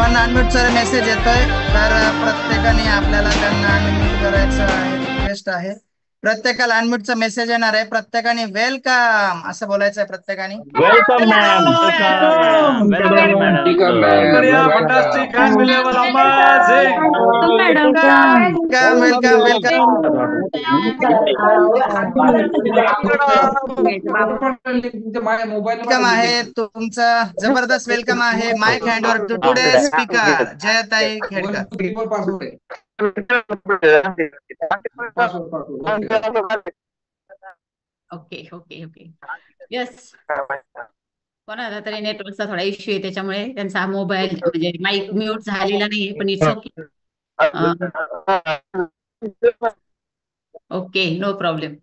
सर्वांना अनम्यूटचा मेसेज येतोय, तर प्रत्येकाने आपल्याला त्यांना अनम्यूट करायचं रिक्वेस्ट आहे. प्रत्येकाला अनम्यूटचा मेसेज येणार आहे. प्रत्येकाने वेलकम असं बोलायचं आहे. प्रत्येकाने welcome ma'am, welcome welcome madam. बढ़िया fantastic unbelievable amazing welcome welcome welcome. Welcome आहे तुमचं, जबरदस्त वेलकम आहे. Mic handover to today speaker Jayatai Khedkar. Okay okay okay yes. कोणाला तरी नेटवर्कचा थोडा इश्यू आहे, त्याच्यामुळे त्यांचा मोबाईल म्हणजे माईक म्यूट झालेला नाहीये, पण it's okay. Okay, no problem.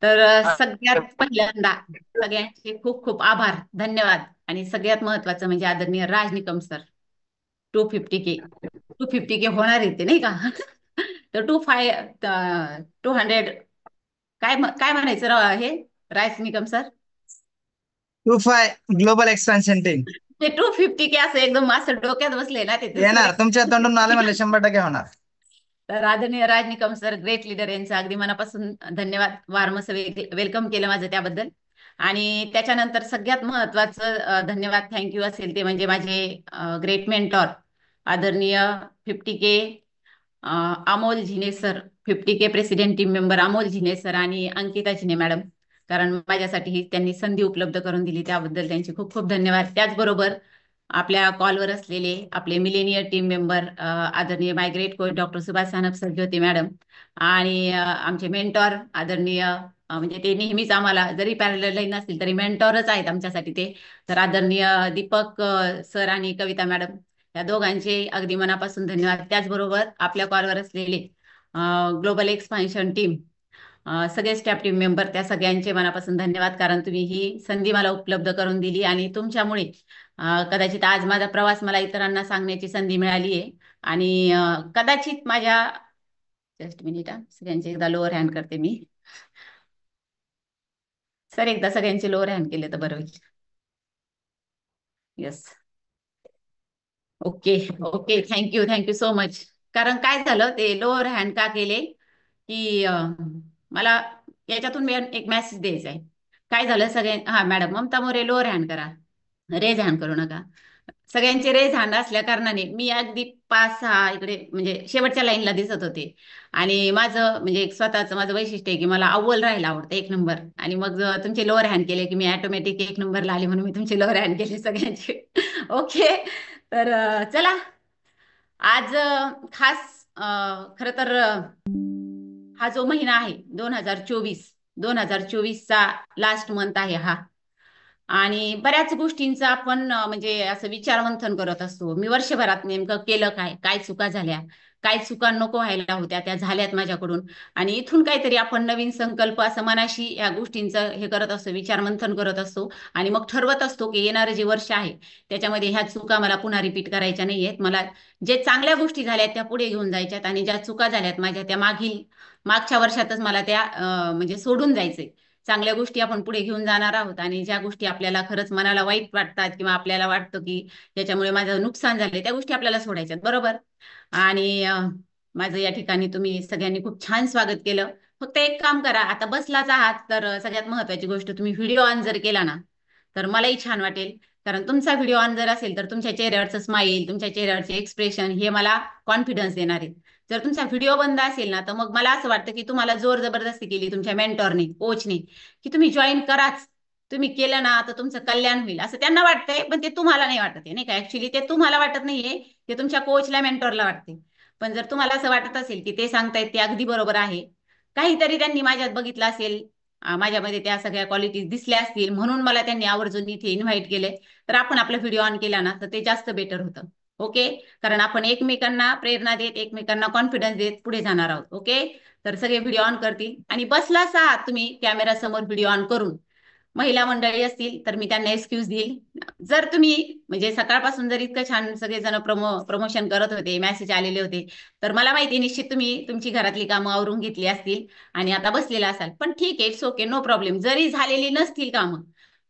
तर सगळ्यात पहिल्यांदा सगळ्यांचे खूप खूप आभार, धन्यवाद. आणि सगळ्यात महत्वाचं म्हणजे आदरणीय राज निकम सर. 250K 250K होणार येते नाही का? तर 200 काय म्हणायचं हे Raj Nikam sir? 25 global expansion team ते 250K असं एकदम असं डोक्यात बसले ना ते येणार. तुमच्या तोंडून आले म्हणले 100% होणार. तर आदरणीय राज निकम सर, ग्रेट लीडर, यांचं अगदी मनापासून धन्यवाद. वार्मस वेलकम केलं माझं त्याबद्दल. आणि त्याच्यानंतर सगळ्यात महत्वाचं धन्यवाद, थँक्यू असेल ते म्हणजे माझे ग्रेट मेंटॉर आदरणीय 50K Amol Zine sir, 50K president team member Amol Zine sir आणि अंकिता झिने मॅडम. कारण माझ्यासाठी त्यांनी संधी उपलब्ध करून दिली, त्याबद्दल त्यांचे खूप खूप धन्यवाद. त्याचबरोबर आपल्या कॉलवर असलेले आपले मिलेनियर टीम मेंबर आदरणीय my great coach doctor Subhash Sanap sir, Jyoti madam. आणि आमचे मेंटॉर आदरणीय म्हणजे ते नेहमीच आम्हाला जरी पॅरलल लाईन असतील तरी मेंटॉरच आहेत आमच्यासाठी ते. तर आदरणीय दीपक सर आणि कविता मॅडम, या दोघांचे अगदी मनापासून धन्यवाद. त्याचबरोबर आपल्या कॉलवर असलेले ग्लोबल एक्सपान्शन टीम सगळे स्टाफ टीम मेंबर, त्या सगळ्यांचे मनापासून धन्यवाद. कारण तुम्ही ही संधी मला उपलब्ध करून दिली आणि तुमच्यामुळे कदाचित आज माझा प्रवास मला इतरांना सांगण्याची संधी मिळाली आहे. आणि कदाचित माझ्या जस्ट मिनिट सगळ्यांचे एकदा लोअर हँड करते मी. सर एकदा सगळ्यांचे लोअर हँड केले तर बरं होईल. Yes, okay okay, thank you so much. कारण काय झालं, ते लोअर हँड का केले की मला याच्यातून एक मेसेज द्यायचा आहे. काय झालं हा madam Mamta More, lower hand करा, रेज हँड करू नका. सगळ्यांचे रेज हँड असल्या कारणाने मी अगदी 5-6 इकडे म्हणजे शेवटच्या लाईनला दिसत होते. आणि माझं म्हणजे एक स्वतःचं माझं वैशिष्ट्य आहे की मला अव्वल राहायला आवडतं, 1 नंबर. आणि मग तुमचे लोअर हँड केले की मी ऑटोमॅटिक 1 नंबरला आले, म्हणून मी तुमचे लोअर हँड केले सगळ्यांचे. ओके, तर चला आज खास खर तर हा जो महिना आहे 2024चा लास्ट मंथ आहे हा. आणि बऱ्याच गोष्टींचा आपण म्हणजे असं विचारमंथन करत असतो. मी वर्षभरात नेमकं केलं काय, काय चुका झाल्या, काय चुका नको व्हायला होत्या त्या झाल्यात माझ्याकडून. आणि इथून काहीतरी आपण नवीन संकल्प असं मनाशी या गोष्टींचं हे करत असतो, विचारमंथन करत असतो. आणि मग ठरवत असतो की येणारं जे वर्ष आहे त्याच्यामध्ये ह्या चुका मला पुन्हा रिपीट करायच्या नाहीयेत. मला जे चांगल्या गोष्टी झाल्यात त्या पुढे घेऊन जायच्यात, आणि ज्या चुका झाल्यात माझ्या त्या मागच्या वर्षातच मला त्या म्हणजे सोडून जायचंय. चांगल्या गोष्टी आपण पुढे घेऊन जाणार आहोत, आणि ज्या गोष्टी आपल्याला खरंच मनाला वाईट वाटतात किंवा आपल्याला वाटतं की ज्याच्यामुळे माझं नुकसान झालंय त्या गोष्टी आपल्याला सोडायच्यात, बरोबर. आणि माझं या ठिकाणी तुम्ही सगळ्यांनी खूप छान स्वागत केलं. फक्त एक काम करा, आता बसलाच आहात तर सगळ्यात महत्वाची गोष्ट, तुम्ही व्हिडिओ ऑन जर केला ना तर मलाही छान वाटेल. कारण तुमचा व्हिडिओ ऑन जर असेल तर तुमच्या चेहऱ्यावरचं स्माईल, तुमच्या चेहऱ्यावरचे एक्सप्रेशन हे मला कॉन्फिडन्स देणार आहे. जर तुमचा व्हिडिओ बंद असेल ना तर मग मला असं वाटतं की तुम्हाला जोर जबरदस्ती केली तुमच्या मेंटॉरने, कोचने, की तुम्ही जॉईन कराच. तुम्ही केलं ना तर तुमचं कल्याण होईल असं त्यांना वाटतंय, पण ते तुम्हाला नाही वाटत आहे नाही का. ऍक्च्युली ते तुम्हाला वाटत नाहीये, ते तुमच्या कोचला मेंटॉरला वाटते. पण जर तुम्हाला असं वाटत असेल की ते सांगतायत ते अगदी बरोबर आहे, काहीतरी त्यांनी माझ्यात बघितलं असेल, माझ्यामध्ये त्या सगळ्या क्वालिटीज दिसल्या असतील, म्हणून मला त्यांनी आवर्जून इथे इन्व्हाइट केले, तर आपण आपला व्हिडिओ ऑन केला ना तर ते जास्त बेटर होतं. ओके, कारण आपण एकमेकांना प्रेरणा देत, एकमेकांना कॉन्फिडन्स देत पुढे जाणार आहोत. ओके, तर सगळे व्हिडिओ ऑन करतील. आणि बसलाच आहात तुम्ही कॅमेरा समोर व्हिडिओ ऑन करून, महिला मंडळी असतील तर मी त्यांना एक्सक्यूज देईल. जर तुम्ही म्हणजे सकाळपासून जर इतकं छान सगळेजण प्रमोशन करत होते, मेसेज आलेले होते, तर मला माहिती निश्चित तुम्ही तुमची घरातली कामं आवरून घेतली असतील आणि आता बसलेला असाल. पण ठीक आहे, इट्स ओके, नो प्रॉब्लेम. जरी झालेली नसतील कामं,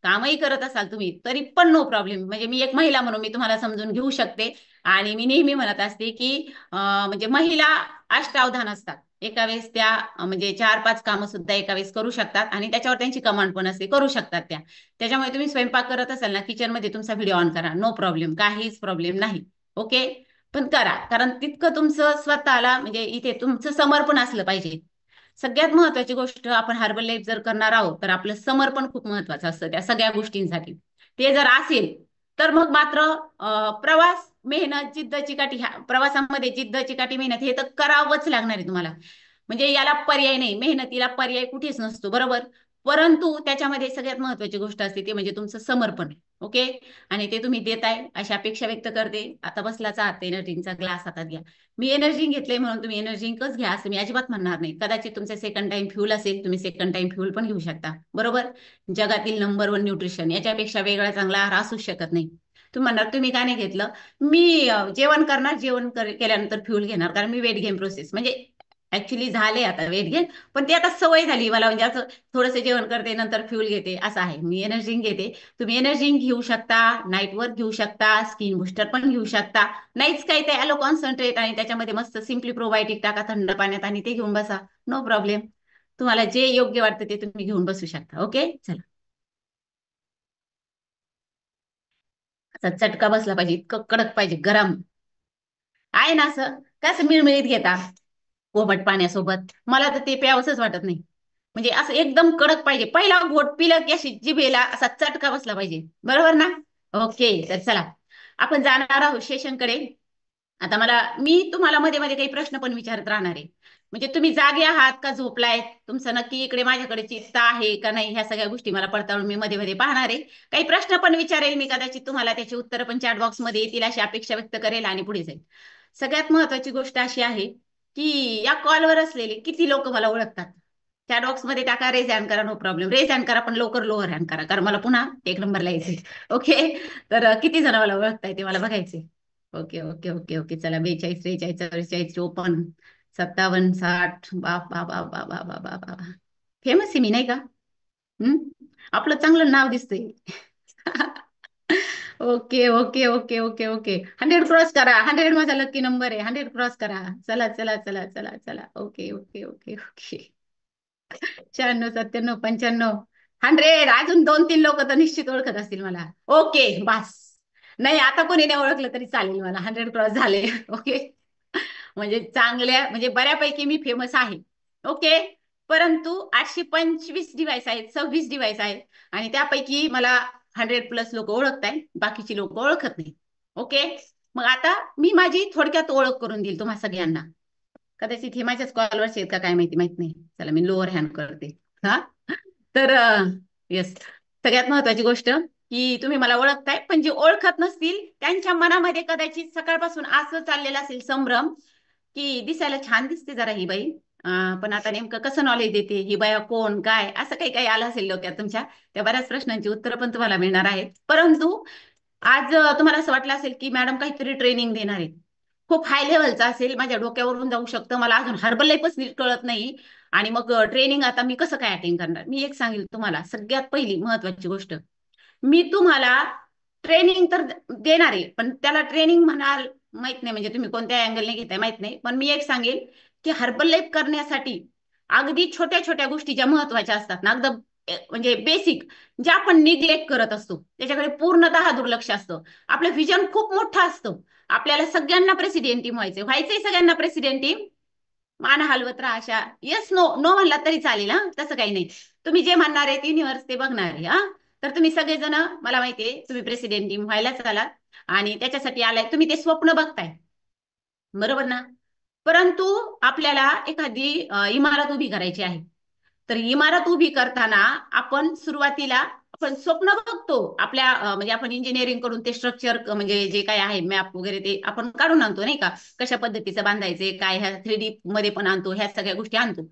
कामही करत असाल तुम्ही तरी पण नो प्रॉब्लेम. म्हणजे मी एक महिला म्हणून मी तुम्हाला समजून घेऊ शकते. आणि मी नेहमी म्हणत असते की म्हणजे महिला अष्टावधान असतात. एका वेळेस त्या म्हणजे 4-5 कामं सुद्धा एका वेळेस करू शकतात आणि त्याच्यावर त्यांची कमांड पण असते, करू शकतात त्या. त्याच्यामुळे तुम्ही स्वयंपाक करत असाल ना, किचन मध्ये तुमचा व्हिडिओ ऑन करा, नो प्रॉब्लेम, काहीच प्रॉब्लेम नाही. ओके. पण करा, कारण तितकं तुमचं स्वतःला म्हणजे इथे तुमचं समर्पण असलं पाहिजे. सगळ्यात महत्वाची गोष्ट, आपण हर्बल लाईफ जर करणार आहोत तर आपलं समर्पण खूप महत्वाचं असतं त्या सगळ्या गोष्टींसाठी. ते जर असेल तर मग मात्र प्रवास, मेहनत, जिद्द चिकाटी, ह्या प्रवासामध्ये जिद्द चिकाटी मेहनत हे तर करावंच लागणार आहे तुम्हाला. म्हणजे याला पर्याय नाही, मेहनतीला पर्याय कुठेच नसतो, बरोबर. परंतु त्याच्यामध्ये सगळ्यात महत्वाची गोष्ट असते ते म्हणजे तुमचं समर्पण. ओके. आणि ते तुम्ही देताय अशी अपेक्षा व्यक्त करते. आता बसलाच आहात, एनर्जीचा ग्लास हातात घ्या. मी एनर्जी घेतलंय म्हणून तुम्ही एनर्जीकच घ्या असं मी अजिबात म्हणणार नाही. कदाचित तुमचा सेकंड टाइम फ्यूल असेल, तुम्ही सेकंड टाइम फ्यूल पण घेऊ शकता, बरोबर. जगातील नंबर 1 न्यूट्रिशन, याच्यापेक्षा वेगळा चांगला आहार असूच शकत नाही. तुम्ही म्हणणार तुम्ही का नाही घेतलं. मी जेवण करणार, केल्यानंतर फ्यूल घेणार, कारण मी वेट गेन प्रोसेस म्हणजे ऍक्च्युली झाले आता वेट गेन, पण ती आता सवय झाली मला. म्हणजे असं थोडंसं जेवण करते नंतर फ्यूल घेते असं आहे. मी एनर्जी घेते. तुम्ही एनर्जी घेऊ शकता, नाईट वर्क घेऊ शकता, स्किन बुस्टर पण घेऊ शकता. नाहीच काही ते ॲलो कॉन्सन्ट्रेट आणि त्याच्यामध्ये मस्त सिम्पली प्रोबायोटिक टाका थंड पाण्यात आणि ते घेऊन बसा, नो प्रॉब्लेम. तुम्हाला जे योग्य वाटतं ते तुम्ही घेऊन बसू शकता. ओके. चला. असा चटका बसला पाहिजे, इतकं कडक पाहिजे, गरम आहे ना. असं कसं मिळमिळीत घेता कोमट पाण्यासोबत, मला तर ते प्यावंसच वाटत नाही. म्हणजे असं एकदम कडक पाहिजे, पहिला घोट पिलं की अशी जिभेला असा चटका बसला पाहिजे, बरोबर ना. ओके. तर चला, आपण जाणार आहोत सेशनकडे. आता मी तुम्हाला मध्ये मध्ये काही प्रश्न पण विचारत राहणार आहे. म्हणजे तुम्ही जागे आहात का झोपलाय, तुमचं नक्की इकडे माझ्याकडे चित्त आहे का नाही, ह्या सगळ्या गोष्टी मला पडताळून मी मध्ये मध्ये पाहणार आहे. काही प्रश्न पण विचारेल मी, कदाचित तुम्हाला त्याची उत्तर पण चॅट बॉक्स मध्ये येतील अशी अपेक्षा व्यक्त करेल आणि पुढे जाईल. सगळ्यात महत्वाची गोष्ट अशी आहे की या कॉलवर असलेले किती लोक मला ओळखतात. चॅट बॉक्स मध्ये टाका, रेज हँड करा, नो प्रॉब्लेम. रेज हँड करा पण लवकर लोअर हँड करा, कारण मला पुन्हा 1 नंबरला यायचंय. ओके. तर किती जण मला ओळखताय ते मला बघायचे. Okay okay okay okay. चला, 42, 43, 44, 54, 57, 60. बाप बाप बाप बाप बाप बाप बाप. फेमस आहे मी, नाही का. आपलं चांगलं नाव दिसतंय. Okay okay okay okay okay. 100 cross करा. 100 माझा लकी नंबर आहे. 100 क्रॉस करा. चला चला चला चला चला. Okay okay okay okay. 96, 97, 95, 100. अजून 2-3 लोक तर निश्चित ओळखत असतील मला. ओके, बस. नाही, आता कोणी नाही ओळखलं तरी चालेल, मला 100 क्रॉस झाले. ओके. म्हणजे चांगल्या, म्हणजे बऱ्यापैकी मी फेमस आहे. ओके. परंतु 825 डिव्हाइस आहेत, 26 डिव्हाइस आहेत आणि त्यापैकी मला 100+ लोक ओळखताय, बाकीची लोक ओळखत नाही. ओके. मग आता मी माझी थोडक्यात ओळख करून देईल तुम्हा सगळ्यांना. कदाचित हे माझ्याच कॉलवरचे आहेत का काय माहिती, माहित नाही. चला, मी लोअर हँड करते. हा. तर येस, सगळ्यात महत्वाची गोष्ट की तुम्ही मला ओळखताय, पण जे ओळखत नसतील त्यांच्या मनामध्ये कदाचित सकाळपासून असं चाललेलं असेल संभ्रम की दिसायला छान दिसते जरा ही बाई, पण आता नेमकं कसं नॉलेज देते ही बाया, कोण, काय, असं काही काही आलं असेल डोक्यात तुमच्या. त्या बऱ्याच प्रश्नांची उत्तरं पण तुम्हाला मिळणार आहेत. परंतु आज तुम्हाला असं वाटलं असेल की मॅडम काहीतरी ट्रेनिंग देणार आहे, खूप हाय लेवलचं असेल, माझ्या डोक्यावरून जाऊ शकतं, मला अजून हर्बल लाईफच नीट कळत नाही आणि मग ट्रेनिंग आता मी कसं काय अटेंड करणार. मी एक सांगेल तुम्हाला, सगळ्यात पहिली महत्वाची गोष्ट, मी तुम्हाला ट्रेनिंग तर देणार आहे, पण त्याला ट्रेनिंग म्हणाल माहित नाही, म्हणजे तुम्ही कोणत्या अँगलने घेताय माहित नाही. पण मी एक सांगेल की हर्बल लाईफ करण्यासाठी अगदी छोट्या छोट्या गोष्टी ज्या महत्वाच्या असतात ना, अगदी म्हणजे बेसिक, ज्या आपण निग्लेक्ट करत असतो, त्याच्याकडे पूर्णतः दुर्लक्ष असतं. आपलं व्हिजन खूप मोठं असतं, आपल्याला सगळ्यांना प्रेसिडेंट टीम व्हायचंय सगळ्यांना प्रेसिडेंट टीम. मान हलवत राहा अशा, येस नो नो म्हणला तरी चालेल, हा, तसं काही नाही. तुम्ही जे म्हणणार आहे युनिव्हर्स ते बघणार आहे. हा. तर तुम्ही सगळेजण, मला माहितीये तुम्ही प्रेसिडेंट टीम व्हायलाच आलात आणि त्याच्यासाठी आलाय, तुम्ही ते स्वप्न बघताय, बरोबर ना. परंतु आपल्याला एखादी इमारत उभी करायची आहे. तर इमारत उभी करताना आपण सुरुवातीला आपण स्वप्न बघतो आपल्या, म्हणजे आपण इंजिनिअरिंग करून ते स्ट्रक्चर, म्हणजे जे काय आहे मॅप वगैरे ते आपण काढून आणतो, नाही का, कशा पद्धतीचं बांधायचे काय, ह्या 3D मध्ये पण आणतो, ह्या सगळ्या गोष्टी आणतो.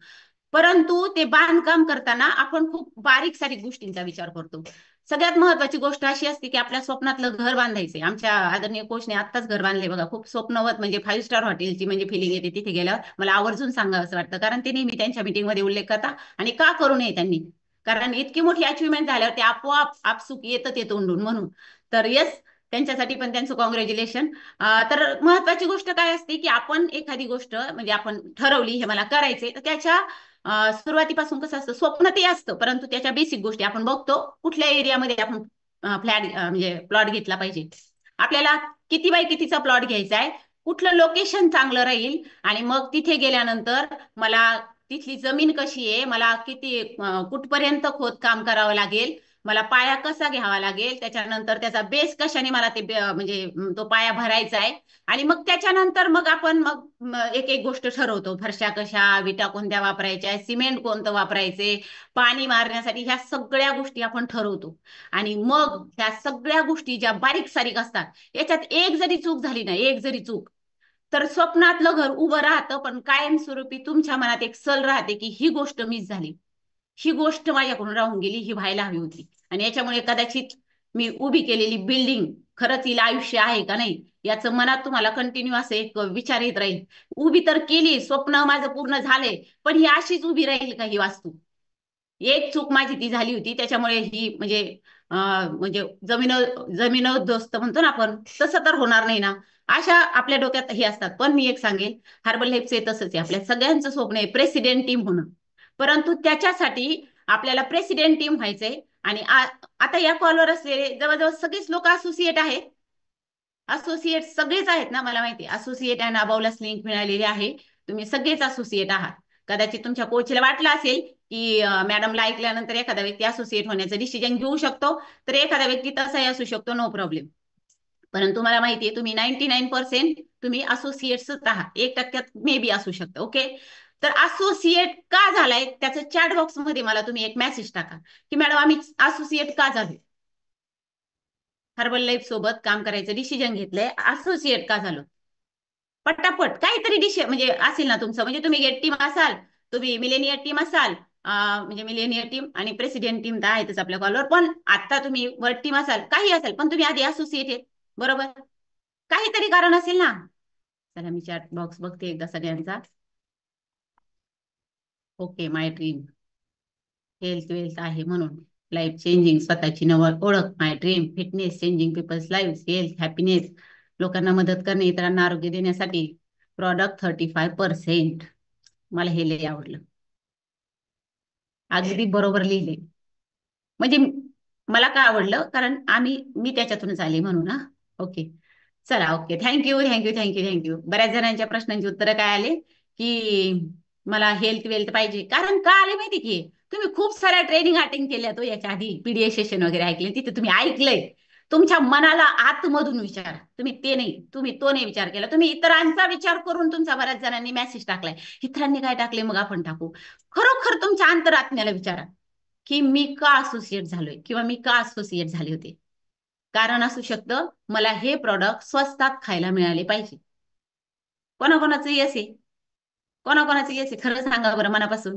परंतु ते बांधकाम करताना आपण खूप बारीक सारीक गोष्टींचा विचार करतो. सगळ्यात महत्वाची गोष्ट अशी असते की आपल्या स्वप्नातलं घर बांधायचंय. आमच्या आदरणीय कोचने आत्ताच घर बांधले बघा, खूप स्वप्नवत, म्हणजे 5 स्टार हॉटेलची म्हणजे फिलिंग येते तिथे गेल्यावर. मला आवर्जून सांगा असं वाटतं, कारण ते नेहमी त्यांच्या मीटिंगमध्ये उल्लेख करता. आणि का करू नये त्यांनी, कारण इतकी मोठी अचिव्हमेंट झाल्यावर ते आपोआप आपसुक येतं ते तोंडून म्हणून. तर येस, त्यांच्यासाठी पण त्यांचं कॉंग्रॅच्युलेशन. तर महत्वाची गोष्ट काय असते की आपण एखादी गोष्ट म्हणजे आपण ठरवली हे मला करायचंय, तर त्याच्या सुरुवातीपासून कसं असतं, स्वप्न ते असतं, परंतु त्याच्या बेसिक गोष्टी आपण बघतो कुठल्या एरियामध्ये आपण फ्लॅट म्हणजे प्लॉट घेतला पाहिजे, आपल्याला किती बाय कितीचा प्लॉट घ्यायचा आहे, कुठलं लोकेशन चांगलं राहील, आणि मग तिथे गेल्यानंतर मला तिथली जमीन कशी आहे, मला किती कुठपर्यंत खोदकाम करावं लागेल, मला पाया कसा घ्यावा लागेल, त्याच्यानंतर त्याचा बेस कशाने मला ते म्हणजे तो पाया भरायचा आहे. आणि मग त्याच्यानंतर मग आपण एक एक गोष्ट ठरवतो, फरशा कशा, विटा कोणत्या वापरायच्या, सिमेंट कोणतं वापरायचे, पाणी मारण्यासाठी, ह्या सगळ्या गोष्टी आपण ठरवतो. आणि मग ह्या सगळ्या गोष्टी ज्या बारीक सारीक असतात याच्यात एक जरी चूक झाली ना, एक जरी चूक, तर स्वप्नातलं घर उभं राहतं, पण कायमस्वरूपी तुमच्या मनात एक सल राहते की ही गोष्ट मिस झाली, ही गोष्ट माझ्याकडून राहून गेली, ही व्हायला हवी होती. आणि याच्यामुळे कदाचित मी उभी केलेली बिल्डिंग खरंच हिला आयुष्य आहे का नाही याचं मनात तुम्हाला कंटिन्यू असं एक विचार येत राहील. उभी तर केली, स्वप्न माझं पूर्ण झालंय, पण ही अशीच उभी राहील का ही वास्तू? एक चूक माझी ती झाली होती, त्याच्यामुळे ही म्हणजे जमीन जमीनदोस्त म्हणतो ना आपण, तसं तर होणार नाही ना. अशा आपल्या डोक्यात हे असतात. पण मी एक सांगेल, हर्बल हेल्पचे तसंच आहे, आपल्या सगळ्यांचं स्वप्न आहे प्रेसिडेंट टीम होणं, परंतु त्याच्यासाठी आपल्याला प्रेसिडेंट टीम व्हायचंय. आणि आता या कॉलवर असलेले जवळजवळ सगळेच लोक असोसिएट आहेत. असोसिएट सगळेच आहेत ना, मला माहिती असोसिएट आहे, नाबावलाच लिंक मिळालेली आहे, तुम्ही सगळेच असोसिएट आहात. कदाचित तुमच्या कोचला वाटलं असेल की मॅडमला ऐकल्यानंतर एखादा व्यक्ती असोसिएट होण्याचा डिसिजन घेऊ शकतो, तर एखादा व्यक्ती तसाही असू शकतो, नो प्रॉब्लेम. परंतु मला माहिती आहे तुम्ही 99% तुम्ही असोसिएट्सच आहात, 1% मे बी असू शकतं. ओके, तर असोसिएट का झालाय त्याचं चॅट बॉक्स मध्ये मला तुम्ही एक मेसेज टाका की मॅडम आम्ही असोसिएट का झालो, हर्बल लाईफ सोबत काम करायचं डिसिजन घेतलंय, असोसिएट का झालो. पटापट काहीतरी म्हणजे असेल ना तुमचं, म्हणजे तुम्ही गेट टीम असाल, तुम्ही मिलेनियर टीम असाल, म्हणजे मिलेनियर टीम आणि प्रेसिडेंट टीम तर आहेतच आपल्या कॉलवर, पण आता तुम्ही वर्ड टीम असाल, काही असेल, पण तुम्ही आधी असोसिएट आहेत, बरोबर? काहीतरी कारण असेल ना. चला मी चॅट बॉक्स बघते एकदा सगळ्यांचा. Okay, my dream health wealth आहे म्हणून, लाईफ चेंजिंग, स्वतःची नवळ ओळख, my dream fitness, changing people's life, health happiness, लोकांना मदत करणे, इतरांना आरोग्य देण्यासाठी, प्रॉडक्ट 35%. मला हे लय आवडलं, अगदी बरोबर लिहिले. म्हणजे मला काय आवडलं, कारण मी त्याच्यातूनच आले म्हणून ना. ओके, चला, okay, thank you thank you thank you thank you. बऱ्याच जणांच्या प्रश्नांची उत्तरं काय आले की मला हेल्थ वेल्थ पाहिजे. कारण का आले माहिती की तुम्ही खूप साऱ्या ट्रेनिंग अटेंड केल्या, तो याच्या आधी पीडीएस सेशन वगैरे ऐकले, तिथे तुम्ही ऐकलंय, तुमच्या मनाला आतमधून विचार, तुम्ही ते नाही, तुम्ही तो नाही विचार केला, तुम्ही इतरांचा विचार करून तुमचा बऱ्याच जणांनी मेसेज टाकलाय, इतरांनी काय टाकले मग आपण टाकू. खरोखर तुमच्या अंतरात्म्याला विचारा की मी का असोसिएट झालोय किंवा मी का असोसिएट झाले होते. कारण असू शकतं मला हे प्रॉडक्ट स्वस्तात खायला मिळाले पाहिजे. कोणाकोणाचं येस आहे, कोणाकोणाचं येस आहे, खरं सांगा बरं मनापासून.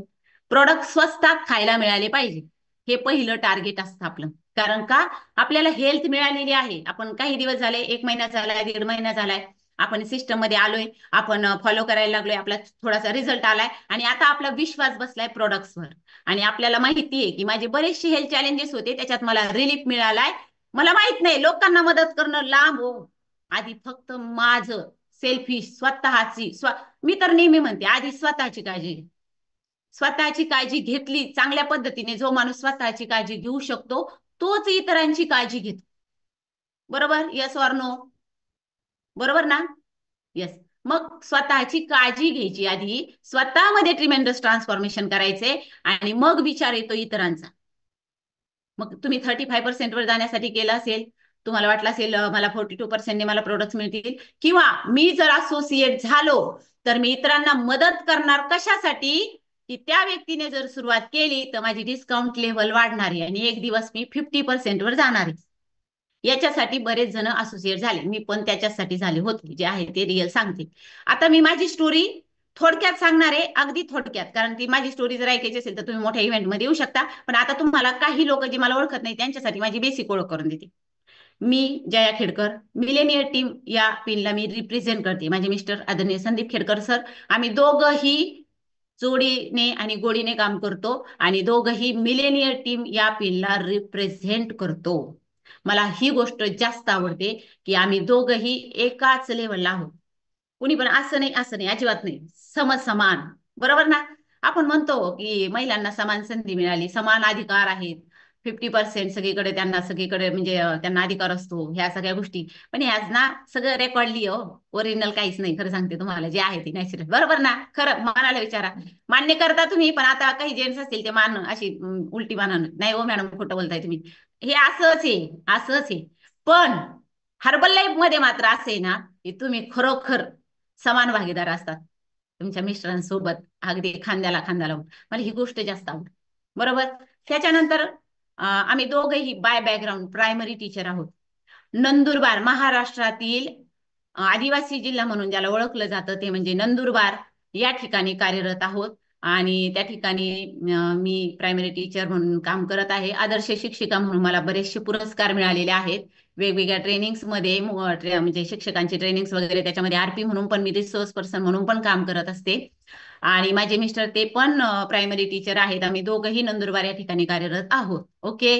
प्रोडक्ट स्वस्तात खायला मिळाले पाहिजे, हे पहिलं टार्गेट असतं आपलं. कारण का, आपल्याला हेल्थ मिळालेली आहे, आपण काही दिवस झाले, 1 महिना झालाय, 1.5 महिना झालाय, आपण सिस्टम मध्ये आलोय, आपण फॉलो करायला लागलोय, आपला थोडासा रिझल्ट आलाय, आणि आता आपला विश्वास बसलाय प्रोडक्ट्सवर. आणि आपल्याला माहिती आहे की माझे बरेचसे हेल्थ चॅलेंजेस होते, त्याच्यात मला रिलीफ मिळालाय. मला माहित नाही लोकांना मदत करणं लांब हो, आधी फक्त माझं सेल्फिश स्वतःची मी तर नेहमी म्हणते आधी स्वतःची काळजी घे. स्वतःची काळजी घेतली चांगल्या पद्धतीने, जो माणूस स्वतःची काळजी घेऊ शकतो तोच इतरांची काळजी घेतो. बरोबर, येस ऑर नो? बरोबर ना? येस. मग स्वतःची काळजी घ्यायची आधी, स्वतःमध्ये ट्रिमेंडस ट्रान्सफॉर्मेशन करायचे, आणि मग विचार येतो इतरांचा. मग तुम्ही 35% वर जाण्यासाठी केलं असेल, तुम्हाला वाटलं असेल मला 42% ने मला प्रोडक्ट्स मिळतील, किंवा मी जर असोसिएट झालो तर मी इतरांना मदत करणार कशासाठी, की त्या व्यक्तीने जर सुरुवात केली तर माझी डिस्काउंट लेव्हल वाढणार आहे आणि एक दिवस मी 50% वर जाणार आहे. याच्यासाठी बरेच जण असोसिएट झाले, मी पण त्याच्यासाठी झाले होते, जे आहे ते रिअल सांगते. आता मी माझी स्टोरी थोडक्यात सांगणार आहे, अगदी थोडक्यात, कारण ती माझी स्टोरी जर ऐकायची असेल तर तुम्ही मोठ्या इव्हेंटमध्ये येऊ शकता, पण आता तुम्हाला काही लोक जे मला ओळखत नाही त्यांच्यासाठी माझी बेसिक ओळख करून देते. मी जया खेडकर, मिलेनियर टीम या पिनला मी रिप्रेझेंट करते. माझे मिस्टर आदरणीय संदीप खेडकर सर, आम्ही दोघंही जोडीने आणि गोडीने काम करतो आणि दोघही मिलेनियर टीम या पिनला रिप्रेझेंट करतो. मला ही गोष्ट जास्त आवडते की आम्ही दोघही एकाच लेवलला आहोत. कुणी पण असं नाही असं नाही अजिबात नाही, समान. बरोबर ना? आपण म्हणतो की महिलांना समान संधी मिळाली, समान अधिकार आहेत, 50% सगळीकडे त्यांना सगळीकडे म्हणजे त्यांना अधिकार असतो, ह्या सगळ्या गोष्टी. पण ह्याच ना सगळं रेकॉर्डली हो, ओरिजिनल काहीच नाही. खरं सांगते तुम्हाला, जे आहे ते नॅचरल. बरोबर ना? खरं मनाला विचारा. मान्य करता तुम्ही, पण आता काही जेंट्स असतील ते मान अशी उलटी मानून नाही हो मॅडम खोटं बोलताय तुम्ही, हे असंच आहे, असंच आहे. पण हर्बल लाईफ मध्ये मात्र असं आहे ना की तुम्ही खरोखर समान भागीदार असतात तुमच्या मिस्टरांसोबत, अगदी खांद्याला खांदा लावून. मला ही गोष्ट जास्त आवडते. बरोबर. त्याच्यानंतर आम्ही दोघेही बाय बॅकग्राऊंड प्रायमरी टीचर आहोत. नंदुरबार महाराष्ट्रातील आदिवासी जिल्हा म्हणून ज्याला ओळखलं जातं ते म्हणजे नंदुरबार या ठिकाणी कार्यरत आहोत. आणि त्या ठिकाणी मी प्रायमरी टीचर म्हणून काम करत आहे. आदर्श शिक्षिका म्हणून मला बरेचसे पुरस्कार मिळालेले आहेत वेगवेगळ्या ट्रेनिंग्स मध्ये, म्हणजे शिक्षकांचे ट्रेनिंग्स वगैरे. त्याच्यामध्ये आरपी म्हणून पण मी रिसोर्स पर्सन म्हणून पण काम करत असते. आणि माझे मिस्टर ते पण प्रायमरी टीचर आहेत. आम्ही दोघंही नंदुरबार या ठिकाणी कार्यरत आहोत. ओके.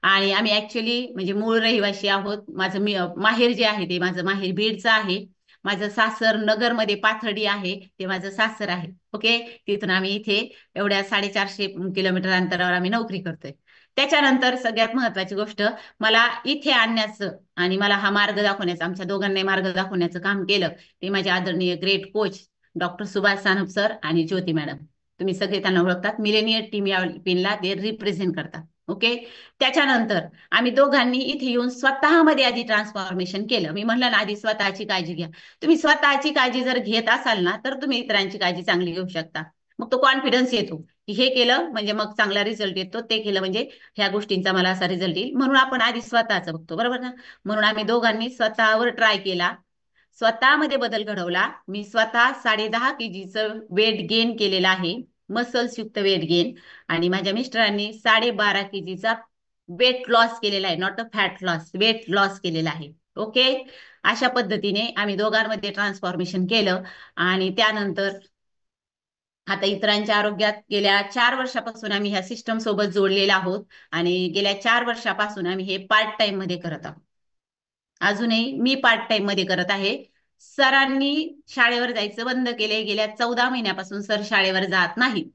आणि आम्ही ऍक्च्युली म्हणजे मूळ रहिवासी आहोत. माझं माहेर जे आहे ते माझं माहेर बीडचं आहे. माझं सासर नगरमध्ये पाथर्डी आहे, ते माझं सासर आहे. ओके. तिथून आम्ही इथे एवढ्या 450 किलोमीटर अंतरावर आम्ही नोकरी करतोय. त्याच्यानंतर सगळ्यात महत्वाची गोष्ट, मला इथे आणण्याचं आणि मला हा मार्ग दाखवण्याचं, आमच्या दोघांनी मार्ग दाखवण्याचं काम केलं ते माझे आदरणीय great coach doctor Subhash Sanap sir आणि ज्योती मॅडम. तुम्ही सगळे त्यांना ओळखतात. मिलेनियर टीम या पिनला ते रिप्रेझेंट करतात. ओके. त्याच्यानंतर आम्ही दोघांनी इथे येऊन स्वतःमध्ये आधी ट्रान्सफॉर्मेशन केलं. मी म्हणलं ना आधी स्वतःची काळजी घ्या. तुम्ही स्वतःची काळजी जर घेत असाल ना तर तुम्ही इतरांची काळजी चांगली घेऊ शकता. मग तो कॉन्फिडन्स येतो की हे केलं म्हणजे मग चांगला रिझल्ट येतो, ते केलं म्हणजे ह्या गोष्टींचा मला असा रिझल्ट येईल. म्हणून आपण आधी स्वतःच बघतो. बरोबर ना? म्हणून आम्ही दोघांनी स्वतःवर ट्राय केला, स्वतःमध्ये बदल घडवला. मी स्वतः 10.5 केजीचं वेट गेन केलेलं आहे, मसल्स युक्त वेट गेन. आणि माझ्या मिस्टरांनी 12.5 केजीचा वेट लॉस केलेला आहे, not a fat loss, weight loss केलेला आहे. ओके. अशा पद्धतीने आम्ही दोघांमध्ये ट्रान्सफॉर्मेशन केलं. आणि त्यानंतर आता इतरांच्या आरोग्यात गेल्या 4 वर्षापासून आम्ही ह्या सिस्टम सोबत जोडलेला आहोत. आणि गेल्या 4 वर्षापासून आम्ही हे पार्ट टाइम मध्ये करत आहोत. अजूनही मी पार्ट टाइम मध्ये करत आहे. सरांनी शाळेवर जायचं बंद केले. गेल्या 14 महिन्यापासून सर शाळेवर जात नाहीत.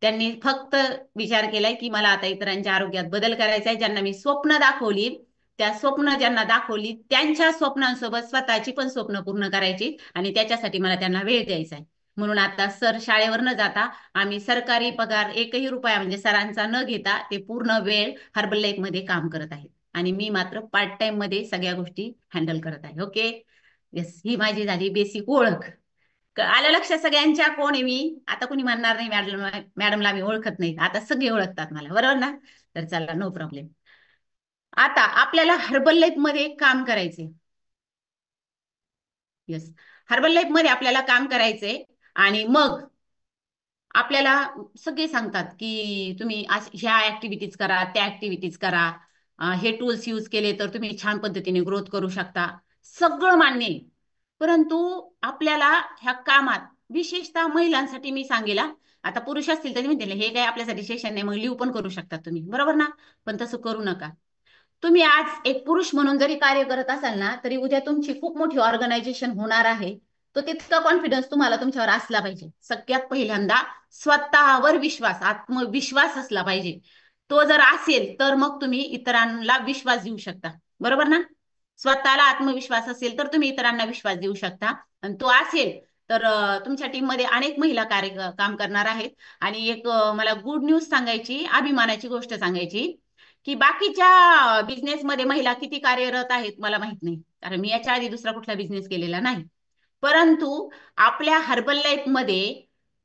त्यांनी फक्त विचार केलाय की मला आता इतरांच्या आरोग्यात बदल करायचा आहे. ज्यांना मी स्वप्न दाखवली, त्या स्वप्न ज्यांना दाखवली त्यांच्या स्वप्नांसोबत स्वतःची पण स्वप्न पूर्ण करायची आणि त्याच्यासाठी मला त्यांना वेळ द्यायचा आहे. म्हणून आता सर शाळेवर न जाता आम्ही सरकारी पगार 1ही रुपया म्हणजे सरांचा न घेता ते पूर्ण वेळ हर्बल लाईफ मध्ये काम करत आहेत. आणि मी मात्र पार्ट टाइम मध्ये सगळ्या गोष्टी हँडल करत आहे. ओके. येस, ही माझी झाली बेसिक ओळख. आलं लक्षात सगळ्यांच्या कोण आहे मी? आता कोणी म्हणणार नाही मॅडमला मी ओळखत नाही, आता सगळे ओळखतात मला. बरोबर ना? तर चला, नो प्रॉब्लेम. आता आपल्याला हर्बल लाईफ मध्ये काम करायचे. येस, हर्बल लाईफ मध्ये आपल्याला काम करायचंय. आणि मग आपल्याला सगळे सांगतात की तुम्ही ह्या ऍक्टिव्हिटीज करा, त्या ऍक्टिव्हिटीज करा, हे टूल्स यूज केले तर तुम्ही छान पद्धतीने ग्रोथ करू शकता. सगळं मान्य आहे. परंतु आपल्याला ह्या कामात विशेषतः महिलांसाठी मी सांगेल, आता पुरुष असतील तर म्हणतील हे काय आपल्यासाठी सेशन नाही, मग लिव्ह पण करू शकतात तुम्ही. बरोबर ना? पण तसं करू नका. तुम्ही आज एक पुरुष म्हणून जरी कार्य करत असाल ना तरी उद्या तुमची खूप मोठी ऑर्गनायझेशन होणार आहे. तो तितका कॉन्फिडन्स तुम्हाला तुमच्यावर असला पाहिजे. सगळ्यात पहिल्यांदा स्वतःवर विश्वास, आत्मविश्वास असला पाहिजे. तो जर असेल तर मग तुम्ही इतरांना विश्वास देऊ शकता. बरोबर ना? स्वतःला आत्मविश्वास असेल तर तुम्ही इतरांना विश्वास देऊ शकता. आणि तो असेल तर तुमच्या टीम मध्ये अनेक महिला काम करणार आहेत. आणि एक मला गुड न्यूज सांगायची, अभिमानाची गोष्ट सांगायची की बाकीच्या बिझनेसमध्ये महिला किती कार्यरत आहेत मला माहित नाही, कारण मी याच्या आधी दुसरा कुठला बिझनेस केलेला नाही. परंतु आपल्या हर्बल लाईफ मध्ये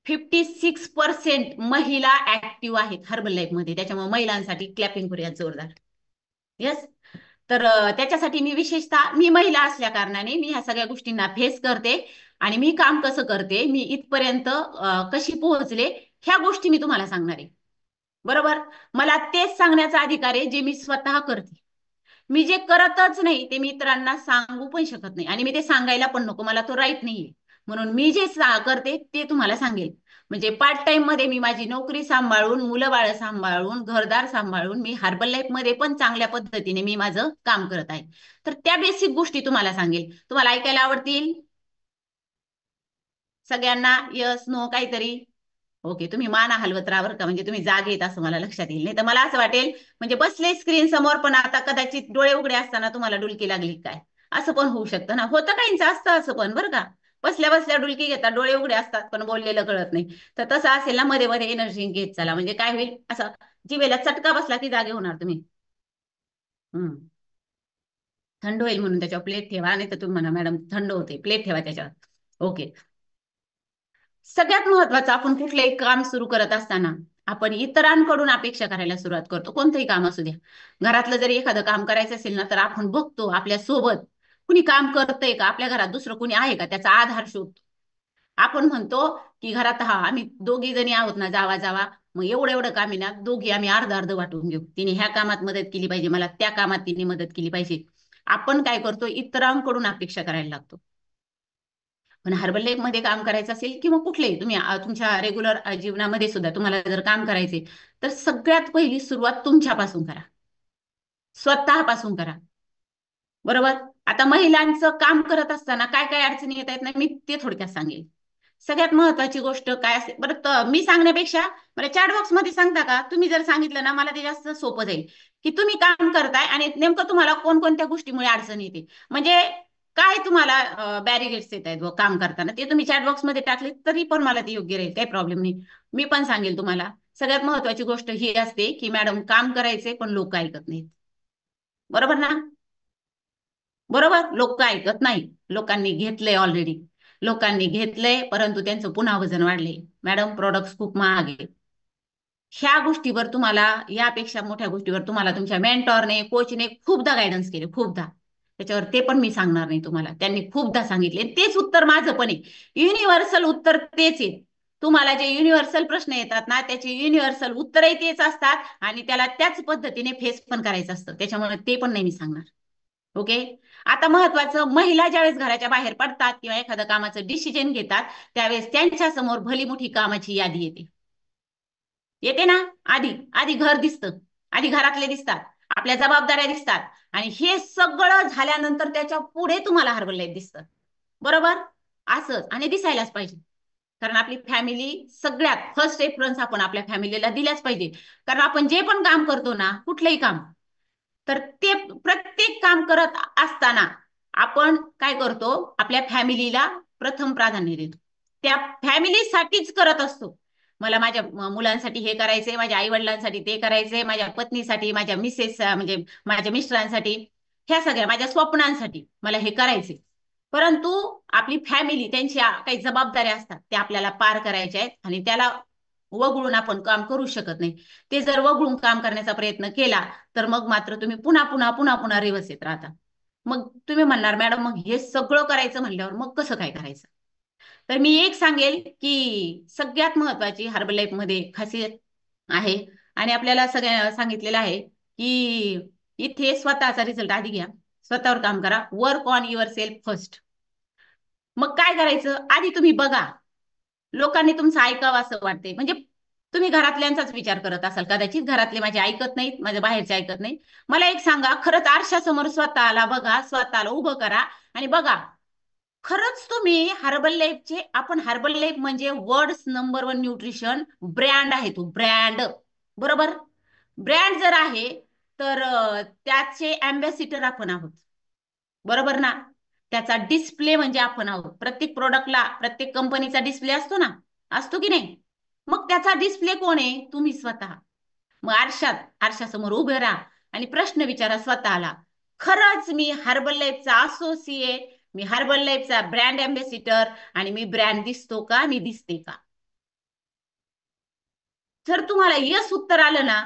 56% महिला ऍक्टिव्ह आहेत हर्बल लाईफ मध्ये. त्याच्यामुळे महिलांसाठी क्लॅपिंग करूया जोरदार. येस. तर त्याच्यासाठी मी विशेषतः मी महिला असल्या कारणाने मी ह्या सगळ्या गोष्टींना फेस करते. आणि मी काम कसं करते, मी इथपर्यंत कशी पोहोचले, ह्या गोष्टी मी तुम्हाला सांगणार आहे. बरोबर. मला तेच सांगण्याचा अधिकार आहे जे मी स्वतः करते. मी जे करतच नाही ते मी इतरांना सांगू पण शकत नाही आणि मी ते सांगायला पण नको, मला तो राईट नाहीये. म्हणून मी जे करते ते तुम्हाला सांगेल. म्हणजे पार्ट टाइम मध्ये मी माझी नोकरी सांभाळून, मुलं बाळ सांभाळून, घरदार सांभाळून मी हर्बल लाईफ मध्ये पण चांगल्या पद्धतीने मी माझं काम करत आहे. तर त्या बेसिक गोष्टी तुम्हाला सांगेल, तुम्हाला ऐकायला आवडतील सगळ्यांना? यस नो काहीतरी? ओके, तुम्ही माना हलवत राहा बरं का, म्हणजे तुम्ही जागे येत असं मला लक्षात येईल. नाही तर मला असं वाटेल म्हणजे बसले स्क्रीन समोर पण आता कदाचित डोळे उघडे असताना तुम्हाला डुलकी लागली काय, असं पण होऊ शकतं ना. होतं काहींचं असतं असं पण बरं का, बसल्या बसल्या डुलकी घेतात, डोळे उघडे असतात पण बोललेलं कळत नाही. तर तसं असेल ना, मध्ये मध्ये एनर्जी घेत चला, म्हणजे काय होईल, असं जिभेला चटका बसला की जागे होणार तुम्ही. हम्म. थंड होईल म्हणून त्याच्यावर प्लेट ठेवा, नाही तर तुम्ही म्हणा मॅडम थंड होते, प्लेट ठेवा त्याच्यावर. ओके. सगळ्यात महत्वाचं, आपण कुठलंही काम सुरू करत असताना आपण इतरांकडून अपेक्षा करायला सुरुवात करतो. कोणतंही काम असू द्या, घरातलं जरी एखादं काम करायचं असेल ना, तर आपण बघतो आपल्या सोबत कुणी काम करतंय का, आपल्या घरात दुसरं कुणी आहे का, त्याचा आधार शोधतो. आपण म्हणतो की घरात हा आम्ही दोघी जणी आहोत ना, जावा जावा, मग एवढं एवढं काम आहे ना, दोघी आम्ही अर्ध अर्ध वाटून घेऊ, तिने ह्या कामात मदत केली पाहिजे, मला त्या कामात तिने मदत केली पाहिजे. आपण काय करतो, इतरांकडून अपेक्षा करायला लागतो. पण हर्बल लाईफ मध्ये काम करायचं असेल किंवा कुठलेही तुम्ही तुमच्या रेग्युलर जीवनामध्ये सुद्धा तुम्हाला जर काम करायचे, तर सगळ्यात पहिली सुरुवात तुमच्यापासून करा, स्वतःपासून करा. बरोबर? आता महिलांचं काम करत असताना काय काय अडचणी येत आहेत ना, मी ते थोडक्यात सांगेल. सगळ्यात महत्वाची गोष्ट काय असेल बरं, मी सांगण्यापेक्षा मला चॅट बॉक्स मध्ये सांगता का, तुम्ही जर सांगितलं ना मला ते जास्त सोपं जाईल, की तुम्ही काम करताय आणि नेमकं तुम्हाला कोणकोणत्या गोष्टीमुळे अडचण येते, म्हणजे काय तुम्हाला बॅरिगेड्स येत आहेत काम करताना, ते तुम्ही चॅट बॉक्स मध्ये टाकले तरी पण मला ते योग्य राहील, काही प्रॉब्लेम नाही. मी पण सांगेल तुम्हाला. सगळ्यात महत्वाची गोष्ट ही असते की मॅडम काम करायचे पण लोक ऐकत नाहीत. बरोबर ना? बरोबर, लोक ऐकत नाही. लोकांनी घेतलंय ऑलरेडी, लोकांनी घेतलंय परंतु त्यांचं पुन्हा वजन वाढले. मॅडम प्रोडक्ट्स खूप महाग आहे. ह्या गोष्टीवर तुम्हाला, यापेक्षा मोठ्या गोष्टीवर तुम्हाला तुमच्या मेंटॉरने, कोचने खूपदा गायडन्स केले, खूपदा. त्याच्यावर ते पण मी सांगणार नाही तुम्हाला, त्यांनी खूपदा सांगितले, तेच उत्तर माझं पण आहे. युनिव्हर्सल उत्तर तेच आहे. तुम्हाला जे युनिव्हर्सल प्रश्न येतात ना, त्याचे युनिव्हर्सल उत्तरही तेच असतात आणि त्याला त्याच पद्धतीने फेस पण करायचं असतं. त्याच्यामुळे ते पण नाही मी सांगणार. ओके. आता महत्वाचं, महिला ज्यावेळेस घराच्या बाहेर पडतात किंवा एखादं कामाचं डिसिजन घेतात, त्यावेळेस त्यांच्या समोर भली मोठी कामाची यादी येते. येते ना? आधी आधी घर दिसतं, आधी घरातले दिसतात, आपल्या जबाबदाऱ्या दिसतात, आणि हे सगळं झाल्यानंतर त्याच्या पुढे तुम्हाला हर्बल लाईफ दिसतं. बरोबर? असंच, आणि दिसायलाच पाहिजे. कारण आपली फॅमिली सगळ्यात फर्स्ट रेफरन्स आपण आपल्या फॅमिलीला दिल्याच पाहिजे. कारण आपण जे पण काम करतो ना, कुठलंही काम, तर ते प्रत्येक काम करत असताना आपण काय करतो, आपल्या फॅमिलीला प्रथम प्राधान्य देतो, त्या फॅमिलीसाठीच करत असतो. मला माझ्या मुलांसाठी हे करायचंय, माझ्या आई वडिलांसाठी ते करायचंय, माझ्या पत्नीसाठी, माझ्या मिसेस म्हणजे माझ्या मिस्टरांसाठी, ह्या सगळ्या माझ्या स्वप्नांसाठी मला हे करायचे. परंतु आपली फॅमिली, त्यांच्या काही जबाबदाऱ्या असतात त्या आपल्याला पार करायच्या आहेत, आणि त्याला वगळून आपण काम करू शकत नाही. ते जर वगळून काम करण्याचा प्रयत्न केला तर मग मात्र तुम्ही पुन्हा पुन्हा पुन्हा पुन्हा रिवर्स येत राहता. मग तुम्ही म्हणणार मॅडम मग हे सगळं करायचं म्हणल्यावर मग कसं काय करायचं? तर मी एक सांगेल की सगळ्यात महत्वाची हर्बल लाईफ मध्ये खासियत आहे, आणि आपल्याला सगळ्या सांगितलेलं आहे की इथे स्वतःचा रिझल्ट आधी घ्या, स्वतःवर काम करा, work on your self first. मग काय करायचं, आधी तुम्ही बघा, लोकांनी तुमचं ऐकावं असं वाटते, म्हणजे तुम्ही घरातल्यांचाच विचार करत असाल कदाचित, घरातले माझे ऐकत नाहीत, माझ्या बाहेरचे ऐकत नाहीत. मला एक सांगा, खरंच आरशासमोर स्वतःला बघा, स्वतःला उभं करा आणि बघा, खरंच तुम्ही हर्बल लाईफचे, आपण हर्बल लाईफ म्हणजे वर्ल्ड नंबर 1 न्यूट्रिशन ब्रँड आहे, तो ब्रँड. बरोबर? ब्रँड जर आहे तर त्याचे अँबॅसिडर आपण आहोत. बरोबर ना? त्याचा डिस्प्ले म्हणजे आपण आहोत. प्रत्येक प्रोडक्टला, प्रत्येक कंपनीचा डिस्प्ले असतो ना, असतो की नाही? मग त्याचा डिस्प्ले कोण आहे? तुम्ही स्वतः. मग आरशासमोर उभे राहा आणि प्रश्न विचारा स्वतःला, खरंच मी हर्बल लाईफचा असोसिएट, मी हर्बल लाईफचा ब्रँड अँबॅसिडर, आणि मी ब्रँड दिसतो का, मी दिसते का? जर तुम्हाला यस उत्तर आलं ना,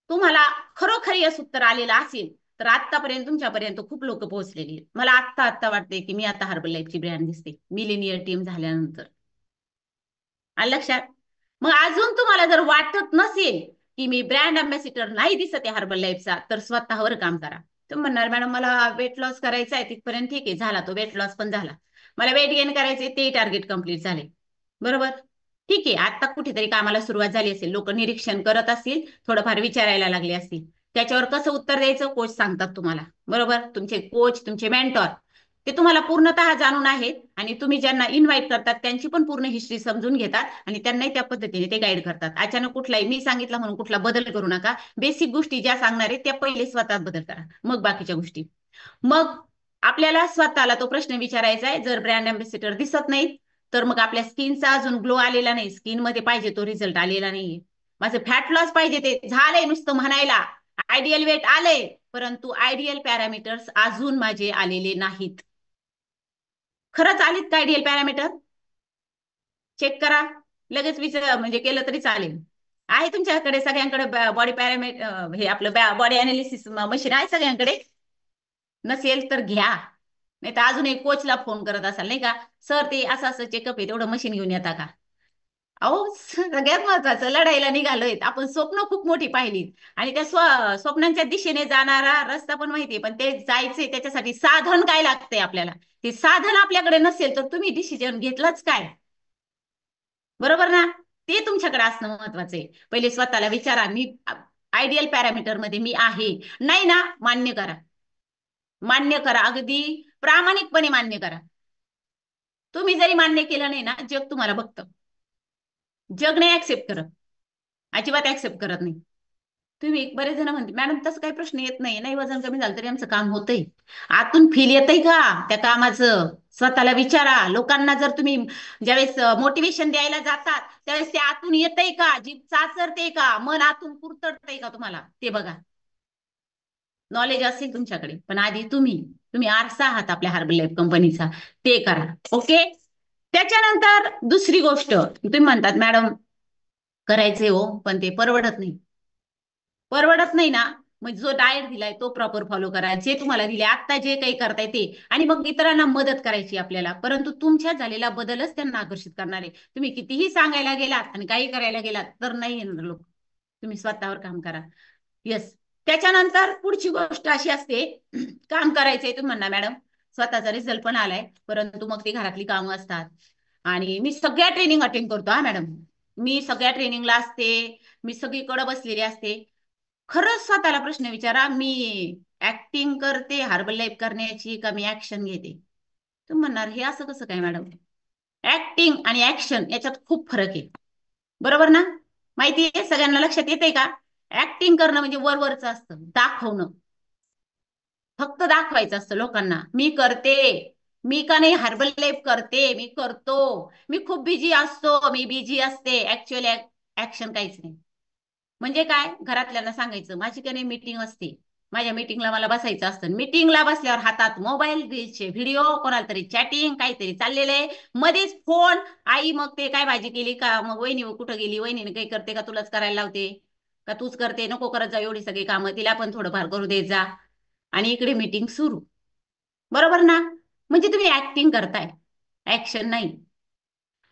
तुम्हाला खरोखर यस उत्तर आलेलं असेल, तर आतापर्यंत तुमच्यापर्यंत खूप लोक पोहोचलेली आहेत. मला आत्ता आत्ता वाटते की मी आता हर्बल लाईफची ब्रँड दिसते मिलेनियर टीम झाल्यानंतर. आलं लक्षात? मग अजून तुम्हाला जर वाटत नसेल की मी ब्रँड अँबॅसिडर नाही दिसत आहे हर्बल लाईफचा, तर स्वतःवर काम करा. तुम्ही म्हणणार मॅडम मला वेट लॉस करायचा आहे, तिथपर्यंत ठीक आहे, झाला तो वेट लॉस पण झाला, मला वेट गेन करायचे, ते टार्गेट कम्प्लीट झाले. बरोबर? ठीक आहे, आता कुठेतरी कामाला सुरुवात झाली असेल, लोक निरीक्षण करत असतील, थोडंफार विचारायला लागले असतील, त्याच्यावर कसं उत्तर द्यायचं कोच सांगतात तुम्हाला. बरोबर, तुमचे कोच, तुमचे मेंटॉर ते तुम्हाला पूर्णतः जाणून आहेत आणि तुम्ही ज्यांना इन्व्हाइट करतात त्यांची पण पूर्ण हिस्ट्री समजून घेतात आणि त्यांनाही त्या पद्धतीने ते गाईड करतात. अचानक कुठलाही मी सांगितलं म्हणून कुठला बदल करू नका. बेसिक गोष्टी ज्या सांगणार आहेत त्या पहिले स्वतःत बदल करा, मग बाकीच्या गोष्टी. मग आपल्याला स्वतःला तो प्रश्न विचारायचा आहे, जर ब्रँड अँबॅसेडर दिसत नाही तर मग आपल्या स्किनचा अजून ग्लो आलेला नाही, स्किन मध्ये पाहिजे तो रिझल्ट आलेला नाहीये. माझं फॅट लॉस पाहिजे ते झालंय नुसतं म्हणायला, आयडियल वेट आलंय, परंतु आयडियल पॅरामीटर्स अजून माझे आलेले नाहीत. खरंच आलीत का आयडियल पॅरामीटर? चेक करा, लगेच विचार म्हणजे केलं तरी चालेल. आहे तुमच्याकडे सगळ्यांकडे बॉडी पॅरामीटर, हे आपलं बॉडी अनालिसिस मशीन आहे सगळ्यांकडे? नसेल तर घ्या, नाही तर अजून एक कोचला फोन करत असाल नाही का, सर ते असं असं चेकअप आहे, तेवढं मशीन घेऊन येता का? अहो सगळ्यात महत्वाचं, लढाईला निघालोय आपण, स्वप्न खूप मोठी पाहिली आणि त्या स्वप्नांच्या दिशेने जाणारा रस्ता पण माहितीये, पण ते जायचंय त्याच्यासाठी साधन काय लागतंय आपल्याला, ते साधन आपल्याकडे नसेल तर तुम्ही डिसिजन घेतलाच काय? बरोबर ना? ते तुमच्याकडे असणं महत्वाचं आहे. पहिले स्वतःला विचारा, मी आयडियल पॅरामीटर मध्ये मी आहे, नाही ना, मान्य करा. मान्य करा, अगदी प्रामाणिकपणे मान्य करा. तुम्ही जरी मान्य केलं नाही ना, जग तुम्हाला बघतं. जग नाही ऍक्सेप्ट करत, अजिबात ऍक्सेप्ट करत नाही. तुम्ही बरेच जण म्हणते मॅडम तसं काही प्रश्न येत नाही, नाही वजन कमी झालं तरी आमचं काम होतंय. आतून फील येतंय का त्या कामाचं? स्वतःला विचारा. लोकांना जर तुम्ही ज्यावेळेस मोटिवेशन द्यायला जातात त्यावेळेस ते आतून येतंय का, जीभ चाचरते का, मन आतून कुरतडतंय का तुम्हाला, ते बघा. नॉलेज असेल तुमच्याकडे, पण आधी तुम्ही तुम्ही आरसा आहात आपल्या हर्बल लाईफ कंपनीचा, ते करा. ओके. त्याच्यानंतर दुसरी गोष्ट, तुम्ही म्हणतात मॅडम करायचे हो पण ते परवडत नाही. परवडत नाही ना, मग जो डाएट दिलाय तो प्रॉपर फॉलो करा, जे तुम्हाला दिले आता जे काही करताय ते, आणि मग इतरांना मदत करायची आपल्याला. परंतु तुमच्यात झालेला बदलच त्यांना आकर्षित करणार आहे. तुम्ही कितीही सांगायला गेलात आणि काही करायला गेलात तर नाही येणार लोक. तुम्ही स्वतःवर काम करा. येस. त्याच्यानंतर पुढची गोष्ट अशी असते, काम करायचंय तुम्ही म्हणणार मॅडम स्वतःचा रिझल्ट पण आलाय, परंतु मग ते घरातली कामं असतात. आणि मी सगळ्या ट्रेनिंग अटेंड करतो हा मॅडम, मी सगळ्या ट्रेनिंगला असते, मी सगळीकडे बसलेली असते. खरंच स्वतःला प्रश्न विचारा, मी ऍक्टिंग करते हर्बल लाईफ करण्याची का मी ऍक्शन घेते? तुम्ही म्हणणार हे असं कसं काय मॅडम? ऍक्टिंग आणि ऍक्शन याच्यात खूप फरक आहे. बरोबर ना? माहिती आहे सगळ्यांना, लक्षात येते का? ऍक्टिंग करणं म्हणजे वरवरचं असतं, दाखवणं, फक्त दाखवायचं असतं लोकांना मी करते. मी का नाही हर्बल लाईफ करते, मी करतो, मी खूप बिझी असतो, मी बिझी असते, ऍक्च्युअली ऍक्शन काहीच नाही. म्हणजे काय, घरातल्यांना सांगायचं माझी का नाही मीटिंग असते, माझ्या मीटिंगला मला बसायचं असतं, मीटिंगला बसल्यावर हातात मोबाईल, रील्सचे व्हिडिओ, कोणाला तरी चॅटिंग, काहीतरी चाललेलं आहे, मध्येच फोन, आई मग ते काय भाजी केली का, मग वहिनी कुठं गेली, वहिनीने काही करते का, तुलाच करायला लावते का, तूच करते, नको करत जा एवढी सगळी कामं, तिला पण थोडंफार करू देत जा, आणि इकडे मीटिंग सुरू. बरोबर ना? म्हणजे तुम्ही ऍक्टिंग करताय, ऍक्शन नाही.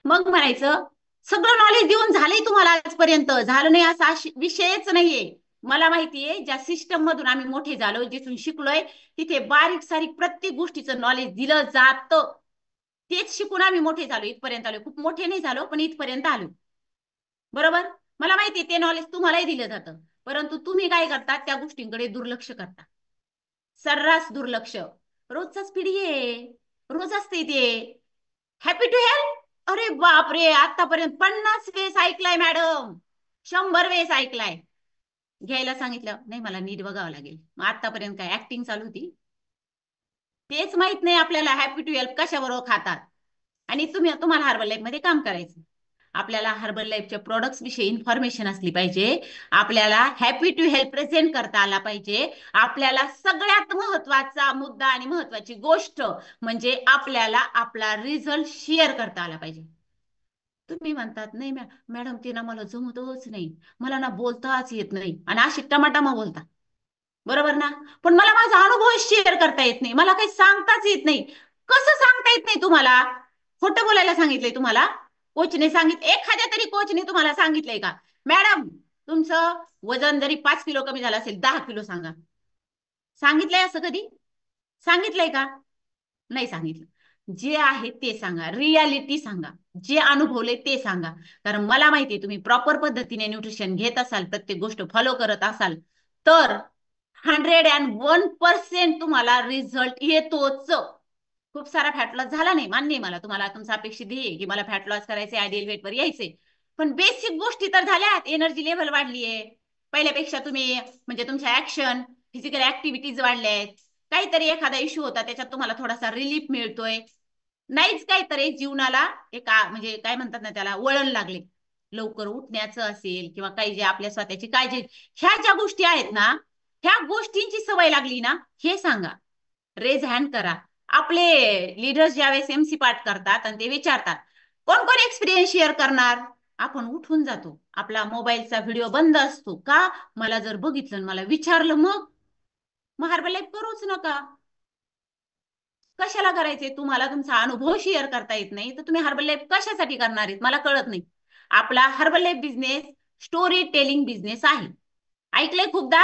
मग म्हणायचं सगळं नॉलेज देऊन झालंय तुम्हाला आजपर्यंत, झालं नाही असा विषयच नाहीये. मला माहितीये ज्या सिस्टम मधून आम्ही मोठे झालो, जिथून शिकलोय, तिथे बारीक सारीक प्रत्येक गोष्टीचं नॉलेज दिलं जातं. तेच शिकून आम्ही मोठे झालो, इथपर्यंत आलो. खूप मोठे नाही झालो पण इथपर्यंत आलो. बरोबर? मला माहितीये ते नॉलेज तुम्हालाही दिलं जातं, परंतु तुम्ही काय करता, त्या गोष्टींकडे दुर्लक्ष करता, सर्रास दुर्लक्ष. रोजचाच पिढी आहे, रोज असते ते. हॅपी टू हेल्प, अरे बापरे, आतापर्यंत 50 वेळेस ऐकलाय मॅडम, 100 वेळेस ऐकलाय. घ्यायला सांगितलं नाही मला नीट बघावं लागेल, मग आतापर्यंत काय ऍक्टिंग चालू होती? तेच माहित नाही आपल्याला हॅपी टू हेल्प कशाबरोबर खातात. आणि तुम्हाला हर्बल लाईफ मध्ये काम करायचं, आपल्याला हर्बल लाईफच्या प्रोडक्ट्स विषयी इन्फॉर्मेशन असली पाहिजे, आपल्याला हॅपी टू हेल्प प्रेझेंट करता आला पाहिजे, आपल्याला सगळ्यात महत्वाचा मुद्दा आणि महत्वाची गोष्ट म्हणजे आपल्याला आपला रिझल्ट शेअर करता आला पाहिजे. तुम्ही म्हणतात नाही मॅडम ते ना मला जमतच नाही, मला ना बोलताच येत नाही, आणि अशी टमाटामा बोलता. बरोबर ना? पण मला माझा अनुभव शेअर करता येत नाही, मला काही सांगताच येत नाही. कसं सांगता येत नाही तुम्हाला? खोटं बोलायला सांगितलंय तुम्हाला? कोचने एखाद्या तरी कोचने तुम्हाला सांगितलंय का मॅडम तुमचं वजन जरी 5 किलो कमी झालं असेल 10 किलो सांगा? सांगितलंय असं कधी? सांगितलंय का? नाही सांगितलं. जे आहे ते सांगा, रियालिटी सांगा, जे अनुभवले ते सांगा. कारण मला माहितीये तुम्ही प्रॉपर पद्धतीने न्यूट्रिशन घेत असाल, प्रत्येक गोष्ट फॉलो करत असाल, तर 101% तुम्हाला रिझल्ट येतोच. खूप सारा फॅट लॉस झाला नाही, मान्य आहे मला, तुम्हाला तुमचा अपेक्षित ध्येय की मला फॅट लॉस करायचे, आयडियल वेट वर यायचे, पण बेसिक गोष्टी तर झाल्यात. एनर्जी लेव्हल वाढलीये पहिल्यापेक्षा, तुम्ही म्हणजे तुमच्या ऍक्शन, फिजिकल ऍक्टिव्हिटीज वाढल्या आहेत, काहीतरी एखादा इश्यू होता त्याच्यात तुम्हाला थोडासा रिलीफ मिळतोय, नाहीच काहीतरी जीवनाला एक म्हणजे काय म्हणतात ना त्याला, वळण लागले, लवकर उठण्याचं असेल किंवा काही जे आपल्या स्वतःची काळजी, ह्या ज्या गोष्टी आहेत ना, ह्या गोष्टींची सवय लागली ना, हे सांगा. रेज हँड करा. आपले लीडर्स ज्यावेळेस एमसी पाठ करतात आणि ते विचारतात कोण कोण एक्सपिरियन्स शेअर करणार, आपण उठून जातो, आपला मोबाईलचा व्हिडिओ बंद असतो का, मला जर बघितलं मला विचारलं मग हर्बल करूच नका. कशाला करायचे, तुम्हाला तुमचा अनुभव शेअर करता येत नाही तर तुम्ही हर्बल लाईफ कशासाठी करणार आहेत मला कळत नाही. आपला herbal life business story telling business आहे. ऐकलंय खूपदा,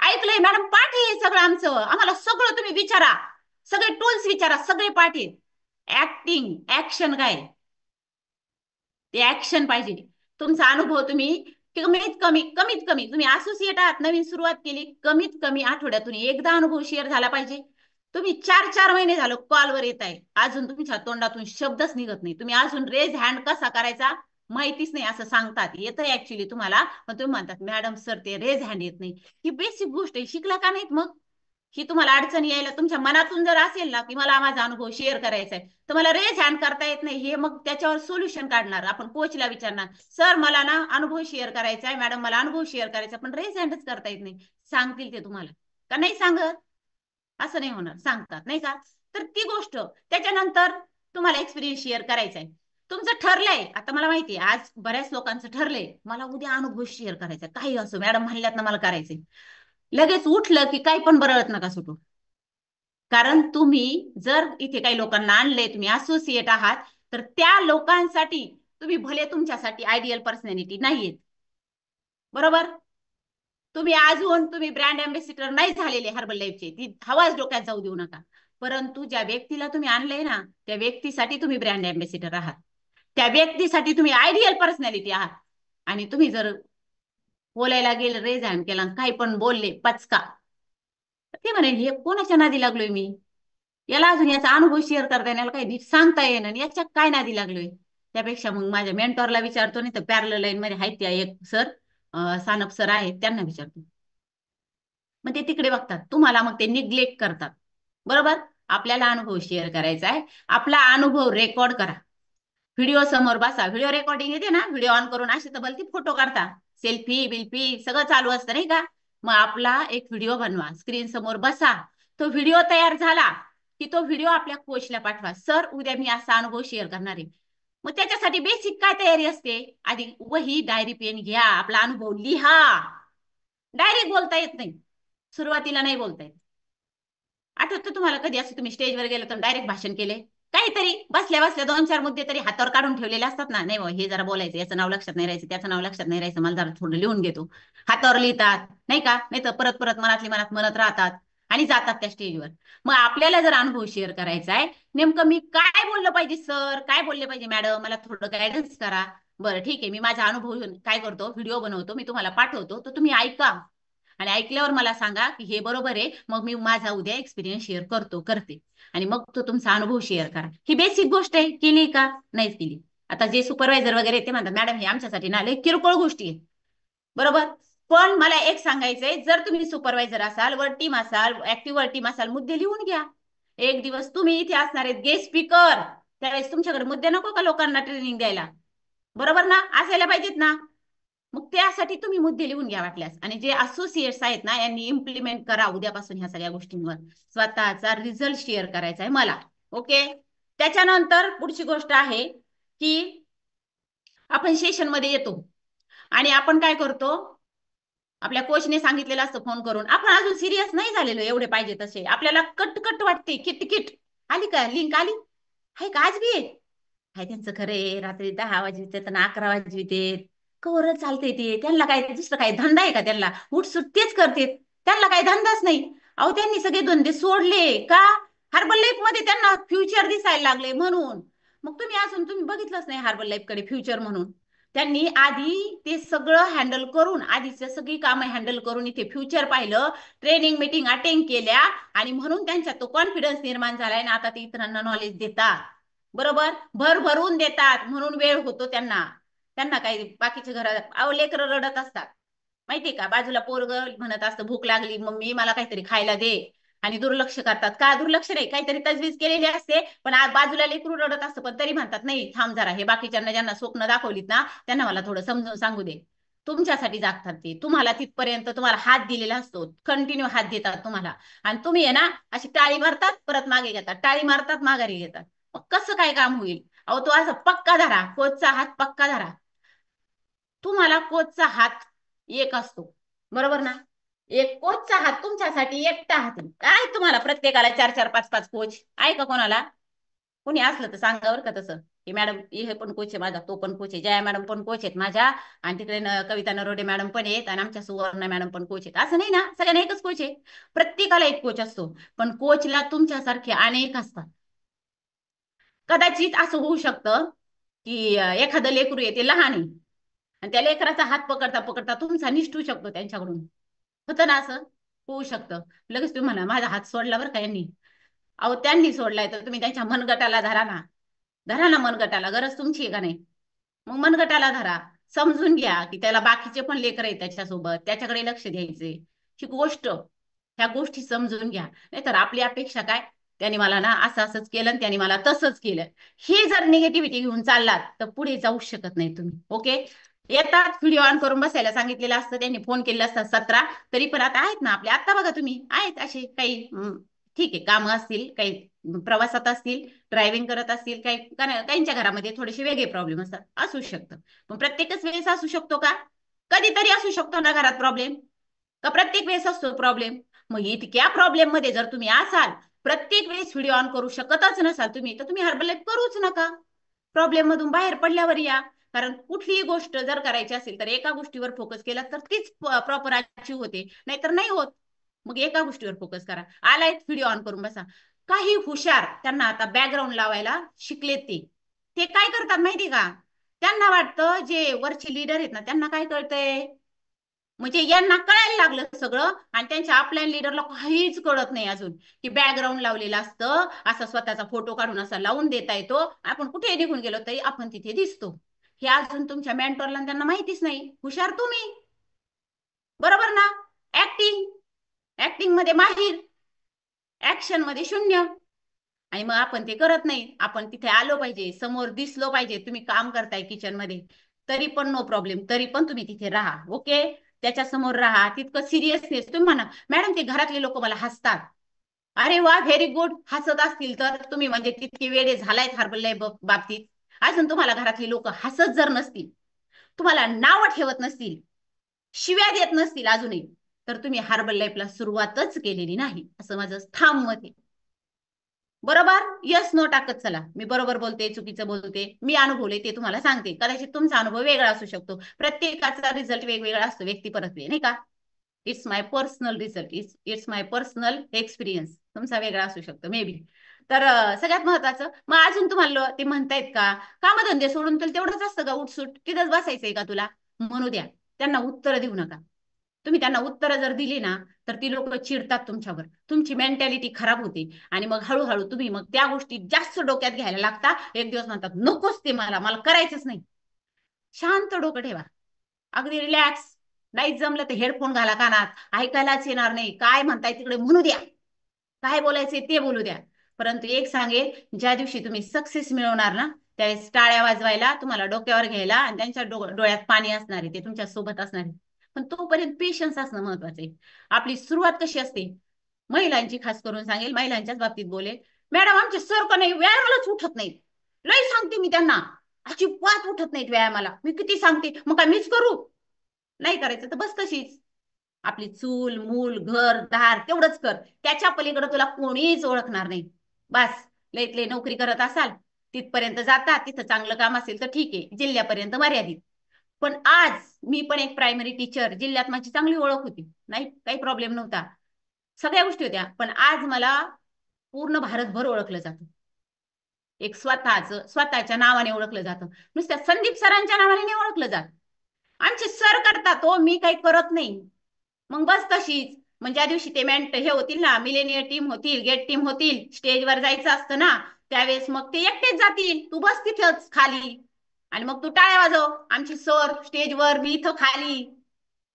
ऐकलंय मॅडम, पाठ आहे सगळं आमचं, आम्हाला सगळं तुम्ही विचारा, सगळे टूल्स विचारा, सगळे पाठ आहेत. ऍक्टिंग, ऍक्शन काय, ते ऍक्शन पाहिजे. तुमचा अनुभव तुम्ही कमीत कमी तुम्ही असोसिएट आहात, नवीन सुरुवात केली, कमीत कमी आठवड्यातून एकदा अनुभव शेअर झाला पाहिजे. तुम्ही 4-4 महिने झालं कॉलवर येत आहे, अजून तुमच्या तोंडातून शब्दच निघत नाही, तुम्ही अजून रेज हँड कसा करायचा माहितीच नाही असं सांगतात. येतं ऍक्च्युली तुम्हाला, पण तुम्ही म्हणतात मॅडम सर ते रेज हँड येत नाही. ही बेसिक गोष्ट आहे, शिकला का नाहीत मग? ही तुम्हाला अडचण यायला तुमच्या मनातून जर असेल ना की मला माझा अनुभव शेअर करायचा आहे, तर मला रेज हँड करता येत नाही, हे मग त्याच्यावर सोल्युशन काढणार आपण, कोचला विचारणार, सर मला ना अनुभव शेअर करायचा आहे, मॅडम मला अनुभव शेअर करायचा, पण रेज हँडच करता येत नाही. सांगतील ते तुम्हाला का नाही सांगत? असं नाही होणार, सांगतात नाही का? तर ती गोष्ट, त्याच्यानंतर तुम्हाला एक्सपिरियन्स शेअर करायचा आहे, तुमचं ठरलंय, आता मला माहितीये आज बऱ्याच लोकांचं ठरलंय मला उद्या अनुभव शेअर करायचा, काही असो मॅडम म्हणल्यात ना मला करायचंय, लगेच उठलं की काही पण बरळत नका सुटू. कारण तुम्ही जर इथे काही लोकांना आणले, तुम्ही असोसिएट आहात, तर त्या लोकांसाठी तुम्ही भले तुमच्यासाठी आयडियल पर्सनॅलिटी नाहीयेत, बरोबर? तुम्ही ब्रँड अँबॅसिडर नाही झालेले हर्बल लाईफचे, ती हवाच डोक्यात जाऊ देऊ नका, परंतु ज्या व्यक्तीला तुम्ही आणलंय ना, त्या व्यक्तीसाठी तुम्ही ब्रँड अँबॅसिडर आहात, त्या व्यक्तीसाठी तुम्ही आयडियल पर्सनॅलिटी आहात. आणि तुम्ही जर बोलायला गेलं, रेज हँड केला, काही पण बोलले पचका, ते म्हणे हे कोणाच्या नादी लागलोय मी, याला अजून याचा अनुभव शेअर करता येणार, काही नीट सांगता येणार, याच्या काय नादी लागलोय. त्यापेक्षा मग माझ्या मेंटॉरला विचारतो, नाही तर पॅरल लाईन मध्ये आहेत त्या एक सर, सानप सर आहेत, त्यांना विचारतो. मग ते तिकडे बघतात तुम्हाला, मग ते निग्लेक्ट करतात, बरोबर? आपल्याला अनुभव शेअर करायचा आहे, आपला अनुभव रेकॉर्ड करा, व्हिडिओ समोर बसा, व्हिडिओ रेकॉर्डिंग येते ना, व्हिडिओ ऑन करून असे तर भलती फोटो काढता, सेल्फी बिल्फी सगळं चालू असतं नाही का? मग आपला एक व्हिडिओ बनवा, स्क्रीन समोर बसा, तो व्हिडिओ तयार झाला की तो व्हिडिओ आपल्या कोचला पाठवा, सर उद्या मी असा अनुभव शेअर करणार आहे. मग त्याच्यासाठी बेसिक काय तयारी असते, आधी वही डायरी पेन घ्या, आपला अनुभव लिहा. डायरेक्ट बोलता येत नाही, सुरुवातीला नाही बोलता येत. आठवतं तुम्हाला कधी असं तुम्ही स्टेजवर गेलं तर डायरेक्ट भाषण केले, काहीतरी बसल्या बसल्या 2-4 मुद्दे तरी हातावर काढून ठेवलेले असतात ना, नाही हे जरा बोलायचं, याचं नाव लक्षात नाही राहायचं, त्याचं नाव लक्षात नाही राहायचं, मला जरा थोडं लिहून घेतो, हातावर लिहितात नाही का, नाही तर परत परत मनातली मनात म्हणत राहतात आणि जातात त्या स्टेजवर. मग आपल्याला जर अनुभव शेअर करायचा आहे, नेमकं मी काय बोललं पाहिजे सर, काय बोलले पाहिजे मॅडम, मला थोडं गायडन्स करा. बरं ठीक आहे, मी माझा अनुभव काय करतो, व्हिडिओ बनवतो, मी तुम्हाला पाठवतो, तर तुम्ही ऐका आणि ऐकल्यावर मला सांगा की हे बरोबर आहे, मग मी माझा उद्या एक्सपिरियन्स शेअर करते, आणि मग तो तुमचा अनुभव शेअर करा. ही बेसिक गोष्ट आहे, केली का नाहीच केली. आता जे सुपरवायझर वगैरे ते म्हणतात मॅडम हे आमच्यासाठी ना लय किरकोळ गोष्टी आहेत, बरोबर? पण मला एक सांगायचंय, जर तुम्ही सुपरवायझर असाल, वर टीम असाल, ऍक्टिव्ह वर टीम असाल, मुद्दे लिहून घ्या. एक दिवस तुम्ही इथे असणार आहेत गेस्ट स्पीकर, त्यावेळेस तुमच्याकडे मुद्दे नको का लोकांना ट्रेनिंग द्यायला, बरोबर ना? असायला पाहिजेत ना. मग त्यासाठी तुम्ही मुद्दे लिहून घ्या वाटल्यास, आणि जे असोसिएट्स आहेत ना यांनी इम्प्लिमेंट करा उद्यापासून ह्या सगळ्या गोष्टींवर, स्वतःचा रिझल्ट शेअर करायचा आहे मला. ओके, त्याच्यानंतर पुढची गोष्ट आहे की आपण सेशन मध्ये येतो आणि आपण काय करतो, आपल्या कोचने सांगितलेलं असतं फोन करून, आपण अजून सिरियस नाही झालेलो एवढे पाहिजे तसे, आपल्याला कटकट वाटते, किटकिट आली का, लिंक आली आहे का, आज बी आहे हाय, त्यांचं खरे रात्री 10 वाजविते तर 11 वाजविते, कवर चालते ते, त्यांना काय दुसरं काय धंदा आहे का, त्यांना उठसूट तेच करते, त्यांना काही धंदाच नाही. अहो त्यांनी सगळे धंदे सोडले का, हर्बल लाईफ मध्ये त्यांना फ्युचर दिसायला लागले म्हणून. मग तुम्ही अजून तुम्ही बघितलंच नाही हर्बल लाईफ कडे फ्युचर म्हणून. त्यांनी आधी ते सगळं हँडल करून, आधीची सगळी कामं हँडल करून इथे फ्युचर पाहिलं, ट्रेनिंग मीटिंग अटेंड केल्या, आणि म्हणून त्यांच्यात तो कॉन्फिडन्स निर्माण झालाय ना. आता ते इतरांना नॉलेज देतात, बरोबर, भरभरून देतात, म्हणून वेळ होतो त्यांना. त्यांना काही बाकीच्या घरात अहो लेकरं रडत असतात माहितीये का, बाजूला पोरग म्हणत असतं भूक लागली मम्मी मला काहीतरी खायला दे, आणि दुर्लक्ष करतात. का दुर्लक्ष नाही, काहीतरी तजवीज केलेली असते, पण बाजूला लेकरू रडत असतं पण तरी म्हणतात नाही थांब जरा, हे बाकीच्यांना ज्यांना स्वप्न दाखवलीत ना त्यांना मला थोडं समजून सांगू दे. तुमच्यासाठी जागतात ते, तुम्हाला तिथपर्यंत तुम्हाला हात दिलेला असतो, कंटिन्यू हात देतात तुम्हाला, आणि तुम्ही आहे ना अशी टाळी मारतात परत मागे घेतात, टाळी मारतात माघारी घेतात. मग कसं काय काम होईल? अहो तो असं पक्का धरा, कोचचा हात पक्का धरा. तुम्हाला कोचचा हात एक असतो, बरोबर ना. एक कोचचा हात तुमच्यासाठी एकटा हात आहे. काय तुम्हाला प्रत्येकाला 4-4, 5-5 कोच आहे का कोणाला? कोणी असलं तर सांगा बरं का तसं, की मॅडम हे पण कोच आहे माझा, तो पण कोच आहे, जया मॅडम पण कोच आहेत माझ्या, आणि तिकडे कविता नरोडे मॅडम पण आहेत, आणि आमच्या सुवर्णा मॅडम पण कोच आहेत. असं नाही ना, सगळ्यांना एकच कोच आहे. प्रत्येकाला एक कोच असतो, पण कोचला तुमच्यासारखे अनेक असतात. कदाचित असं होऊ शकतं की एखादं लेकरू आहे ते लहान आहे, आणि त्या लेकराचा हात पकडता पकडता तुमचा निष्ठू शकतो त्यांच्याकडून. होतं ना असं, होऊ शकतं. लगेच तुम्ही म्हणा माझा हात सोडला बरं का यांनी. अहो त्यांनी सोडलाय तर तुम्ही त्यांच्या मनगटाला धरा ना, धरा ना मनगटाला, गरज तुमची आहे का नाही? मग मनगटाला धरा, समजून घ्या की त्याला बाकीचे पण लेकर आहेत त्याच्यासोबत, त्याच्याकडे लक्ष द्यायचे. ही गोष्ट, ह्या गोष्टी समजून घ्या. नाहीतर आपली अपेक्षा काय, त्याने मला ना असं असंच केलं आणि त्याने मला तसंच केलं, हे जर निगेटिव्हिटी घेऊन चाललात तर पुढे जाऊ शकत नाही तुम्ही. ओके, येतात व्हिडिओ ऑन करून बसायला सांगितलेलं असतं, त्यांनी फोन केलेला असतात 17, तरी पण आता आहेत ना आपले, आता बघा तुम्ही आहेत असे काही ठीक आहे कामं असतील, काही प्रवासात असतील, ड्रायव्हिंग करत असतील, काही काहींच्या घरामध्ये थोडेसे वेगळे प्रॉब्लेम असतात, असू शकतं. पण प्रत्येकच वेळेस असू शकतो का? कधीतरी असू शकतो ना घरात प्रॉब्लेम, का प्रत्येक वेळेस असतो प्रॉब्लेम? मग इतक्या प्रॉब्लेम मध्ये जर तुम्ही असाल, प्रत्येक वेळेस व्हिडिओ ऑन करू शकतच नसाल तुम्ही, तर तुम्ही हर्बल लाईफ करूच नका. प्रॉब्लेम मधून बाहेर पडल्यावर या. कारण कुठलीही गोष्ट जर करायची असेल तर एका गोष्टीवर फोकस केला तर तीच प्रॉपर अचीव होते, नाहीतर नाही होत. मग एका गोष्टीवर फोकस करा. आलाय व्हिडिओ ऑन करून बसा. काही हुशार त्यांना आता बॅकग्राऊंड लावायला शिकलेत ते, ते काय करतात माहिती का, त्यांना वाटतं जे वरचे लीडर आहेत ना त्यांना काय कळतंय, म्हणजे यांना कळायला लागलं सगळं, आणि त्यांच्या अपलाईन लीडरला काहीच कळत नाही अजून, की बॅकग्राऊंड लावलेलं असतं, असा स्वतःचा फोटो काढून असा लावून देता येतो, आपण कुठे निघून गेलो तरी आपण तिथे दिसतो. हे अजून तुमच्या मेंटॉरला त्यांना माहितीच नाही. हुशार तुम्ही, बरोबर ना. ऍक्टिंग, ऍक्टिंग मध्ये माहीर, ऍक्शन मध्ये शून्य, आणि मग आपण ते करत नाही. आपण तिथे आलो पाहिजे, समोर दिसलो पाहिजे, तुम्ही काम करताय किचन मध्ये तरी पण नो प्रॉब्लेम, तरी पण तुम्ही तिथे राहा. ओके, त्याच्या समोर राहा, तितकं सिरियसनेस. तुम्ही म्हणा मॅडम ते घरातले लोक मला हसतात, अरे वा व्हेरी गुड, हसत असतील तर तुम्ही म्हणजे तितके वेडे झालायत हर्बल लाईफ बाबतीत. अजून तुम्हाला घरातली लोक हसत जर नसतील, तुम्हाला नाव ठेवत नसतील, शिव्या देत नसतील अजूनही, तर तुम्ही हर्बल लाईफला सुरुवातच केलेली नाही, असं माझं ठाम मत आहे. बरोबर, यस नो टाकत चला. मी बरोबर बोलते चुकीचं बोलते, मी अनुभवले ते तुम्हाला सांगते. कदाचित तुमचा अनुभव वेगळा असू शकतो, प्रत्येकाचा रिझल्ट वेगवेगळा असतो, व्यक्ती परत्वे नाही का. It's my personal result, it's my personal experience. तुमचा वेगळा असू शकतो मे बी. तर सगळ्यात महत्वाचं, मग अजून तुम्हाला ते म्हणतायत का कामधंदे सोडून तर तेवढंच असतं का उठसूट तिथंच बसायचंय का तुला, म्हणू द्या. त्यांना उत्तर देऊ नका. तुम्ही त्यांना उत्तर जर दिली ना तर ती लोक चिडतात तुमच्यावर, तुमची मेंटॅलिटी खराब होते, आणि मग हळूहळू तुम्ही मग त्या गोष्टी जास्त डोक्यात घ्यायला लागता. एक दिवस म्हणतात नकोच ते, मला मला करायचंच नाही. शांत डोकं ठेवा, अगदी रिलॅक्स. नाही जमलं तर हेडफोन घाला कानात, ऐकायलाच येणार नाही, काय म्हणताय तिकडे म्हणू द्या, काय बोलायचे ते बोलू द्या. परंतु एक सांगेल, ज्या दिवशी तुम्ही सक्सेस मिळवणार ना त्यावेळेस टाळ्या वाजवायला, तुम्हाला डोक्यावर घ्यायला, आणि त्यांच्या डोळ्यात पाणी असणार आहे, ते तुमच्या सोबत असणार आहे. पण तोपर्यंत पेशन्स असणं महत्वाचं आहे. आपली सुरुवात कशी असते, महिलांची खास करून सांगेल, महिलांच्याच बाबतीत बोले, मॅडम आमचे सर का नाही व्यायामालाच उठत नाहीत. लय सांगते मी त्यांना, अजिबात उठत नाहीत व्यायामाला, मी किती सांगते, मग काय मीच करू? नाही करायचं तर बस तशीच. आपली चूल मूल घर दार तेवढंच कर, त्याच्या पलीकडे तुला कोणीच ओळखणार नाही. बस, लईतले नोकरी करत असाल तिथपर्यंत जाता, तिथं चांगलं काम असेल तर ठीक आहे, जिल्ह्यापर्यंत मर्यादित. पण आज मी पण एक प्रायमरी टीचर, जिल्ह्यात माझी चांगली ओळख होती, नाही काही प्रॉब्लेम नव्हता, सगळ्या गोष्टी होत्या. पण आज मला पूर्ण भारतभर ओळखलं जातं. एक स्वतःच्या नावाने ओळखलं जातं. नुसत्या संदीप सरांच्या नावाने नाही ओळखलं जात. आमचे सर करतात तो, मी काही करत नाही. मग बस तशीच. मग ज्या दिवशी ते हे होतील ना, मिलेनियर टीम होतील, गेट टीम होतील, स्टेजवर जायचं असतं ना, त्यावेळेस मग ते एकटेच जातील. तू बस तिथंच खाली आणि मग तू टाळ्या वाजव. आमची सर स्टेजवर, मी इथं खाली,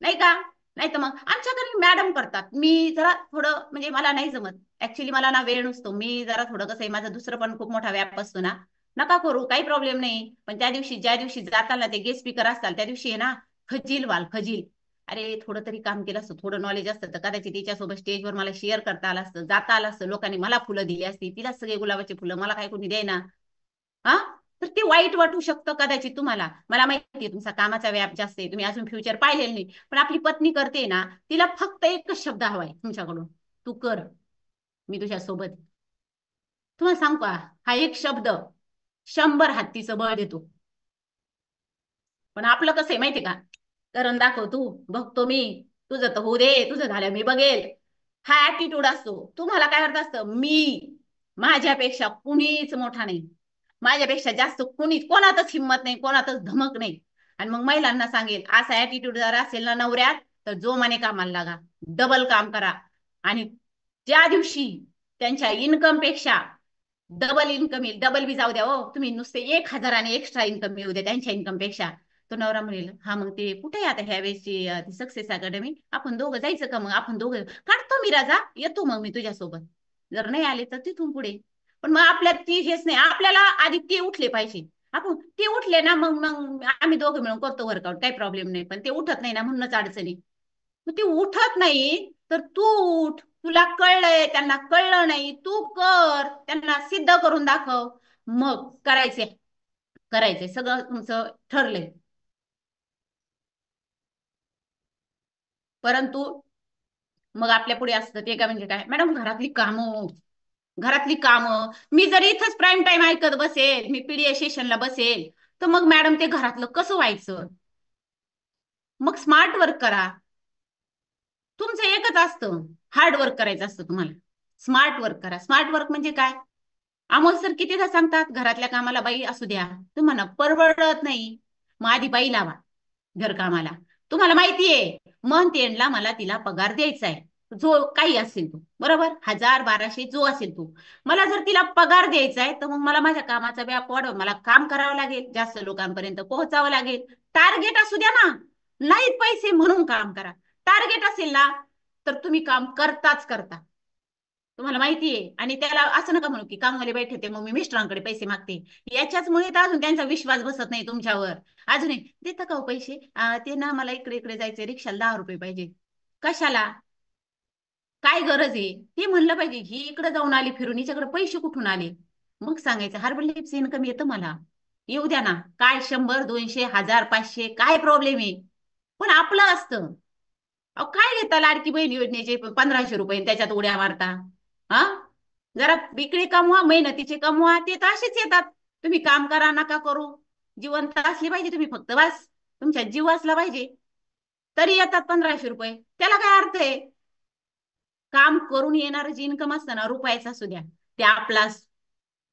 नाही का? नाही तर मग आमच्या घरी मॅडम करतात. मी जरा थोडं म्हणजे मला नाही जमत ऍक्च्युली, मला ना वेळ नसतो. मी जरा थोडं कसं आहे, माझं दुसरं पण खूप मोठा व्याप असतो ना. नका करू, काही प्रॉब्लेम नाही. पण त्या दिवशी ज्या दिवशी जाताना ते गेस्ट स्पीकर असतात त्या दिवशी आहे ना, खजील व्हाल खजील. अरे थोडं तरी काम केलं असतं, थोडं नॉलेज असतं तर कदाचित तिच्यासोबत स्टेजवर मला शेअर करता आलं असतं, जाता आलं असतं. लोकांनी मला फुलं दिली असती, तिला सगळे गुलाबाचे फुलं, मला काय कोणी देईना. हा, तर ते वाईट वाटू शकतं कदाचित तुम्हाला. मला माहिती आहे तुमचा कामाचा व्याप जास्त आहे, तुम्ही अजून फ्युचर पाहिलेलं नाही. पण आपली पत्नी करते ना, तिला फक्त एकच शब्द हवाय तुमच्याकडून, तू कर, मी तुझ्या सोबत आहे. तुम्हाला सांगू का, हा एक शब्द 100 हत्तीचं बळ देतो. पण आपलं कसं आहे माहितीये का, करून दाखव तू, बघतो मी, तुझं तर होऊ दे, तुझं झालं मी बघेल. हा ऍटिट्यूड असतो. तुम्हाला काय वाटत असतं, मी, माझ्यापेक्षा कुणीच मोठा नाही, माझ्यापेक्षा जास्त कुणीच, कोणातच हिंमत नाही, कोणातच धमक नाही. आणि मग महिलांना सांगेल, असा ऍटिट्यूड जर असेल ना नवऱ्यात, तर जो माने कामाला लागा, डबल काम करा. आणि ज्या दिवशी त्यांच्या इन्कम पेक्षा डबल इन्कम येईल, डबल बी जाऊ द्या हो, तुम्ही नुसते 1,000 एक्स्ट्रा इन्कम येऊ द्या त्यांच्या इन्कम पेक्षा, तो नवरा म्हणेल, हा मग ते कुठे आहे आता ह्या वेळेसची सक्सेस अकॅडमी, आपण दोघं जायचं का? मग आपण दोघं काढतो, मी राजा येतो मग मी तुझ्यासोबत, जर नाही आले तर तिथून पुढे. पण मग आपल्यात ती हेच नाही, आपल्याला आधी ते उठले पाहिजे. आपण ते उठले ना, मग मग आम्ही दोघं मिळून करतो वर्कआउट, काही प्रॉब्लेम नाही. पण ते उठत नाही ना, म्हणूनच अडचणी. मग ते उठत नाही तर तू उठ, तुला कळलंय, त्यांना कळलं नाही, तू कर, त्यांना सिद्ध करून दाखव. मग करायचे, करायचंय सगळं तुमचं ठरलंय. परंतु मग आपल्या पुढे असतं ते का, म्हणजे काय मॅडम, घरातली कामं मी जर इथंच प्राईम टाइम ऐकत बसेल, मी पीडीए सेशनला बसेल, तर मग मॅडम ते घरातलं कसं व्हायचं? मग स्मार्ट वर्क करा. तुमचं एकच असतं, हार्ड वर्क करायचं असतं तुम्हाला. स्मार्ट वर्क करा. स्मार्ट वर्क म्हणजे काय? अमोल सर कितीदा सांगतात, घरातल्या कामाला बाई असू द्या, तुम्हाला परवडत नाही, मग आधी बाई लावा घरकामाला. तुम्हाला माहितीये मंथ एंडला मला तिला पगार द्यायचा आहे, जो काही असेल तो, बरोबर, 1,000 1,200 जो असेल तो. मला जर तिला पगार द्यायचा आहे, तर मग मला माझ्या कामाचा व्याप वाढव, मला काम करावं लागेल, जास्त लोकांपर्यंत पोहोचावं लागेल. टार्गेट असू द्या ना, नाहीत पैसे म्हणून काम करा. टार्गेट असेल ना, तर तुम्ही काम करताच करता. तुम्हाला माहितीये. आणि त्याला असं नका म्हणू की कामवाले बैठे ते मग मी मिस्टरांकडे पैसे मागते. याच्याचमुळे तर अजून त्यांचा विश्वास बसत नाही तुमच्यावर. अजूनही देता का हो पैसे? ते ना मला इकडे इकडे जायचे, रिक्षाला 10 रुपये पाहिजे. कशाला? काय गरज आहे? ते म्हणलं पाहिजे, ही इकडे जाऊन आली फिरून, हिच्याकडे पैसे कुठून आले? मग सांगायचं हर्बल लिप्स इन्कम येतं मला, येऊ द्या ना, काय 100 200 1000 500 काय प्रॉब्लेम आहे? पण आपलं असतं. अहो काय घेता लाडकी बहीण योजनेचे 1,500 रुपये त्याच्यात उड्या मारता? हा, जरा इकडे कमवा, मेहनतीचे कमवा, ते तर असेच येतात. तुम्ही काम करा नका करू, जिवंत असले पाहिजे तुम्ही, फक्त बस तुमच्या जीव असला पाहिजे, तरी येतात 1,500 रुपये. त्याला काय अर्थ आहे? काम करून येणारं जे इन्कम असतं ना, रुपयाचा असू द्या, ते आपलाच,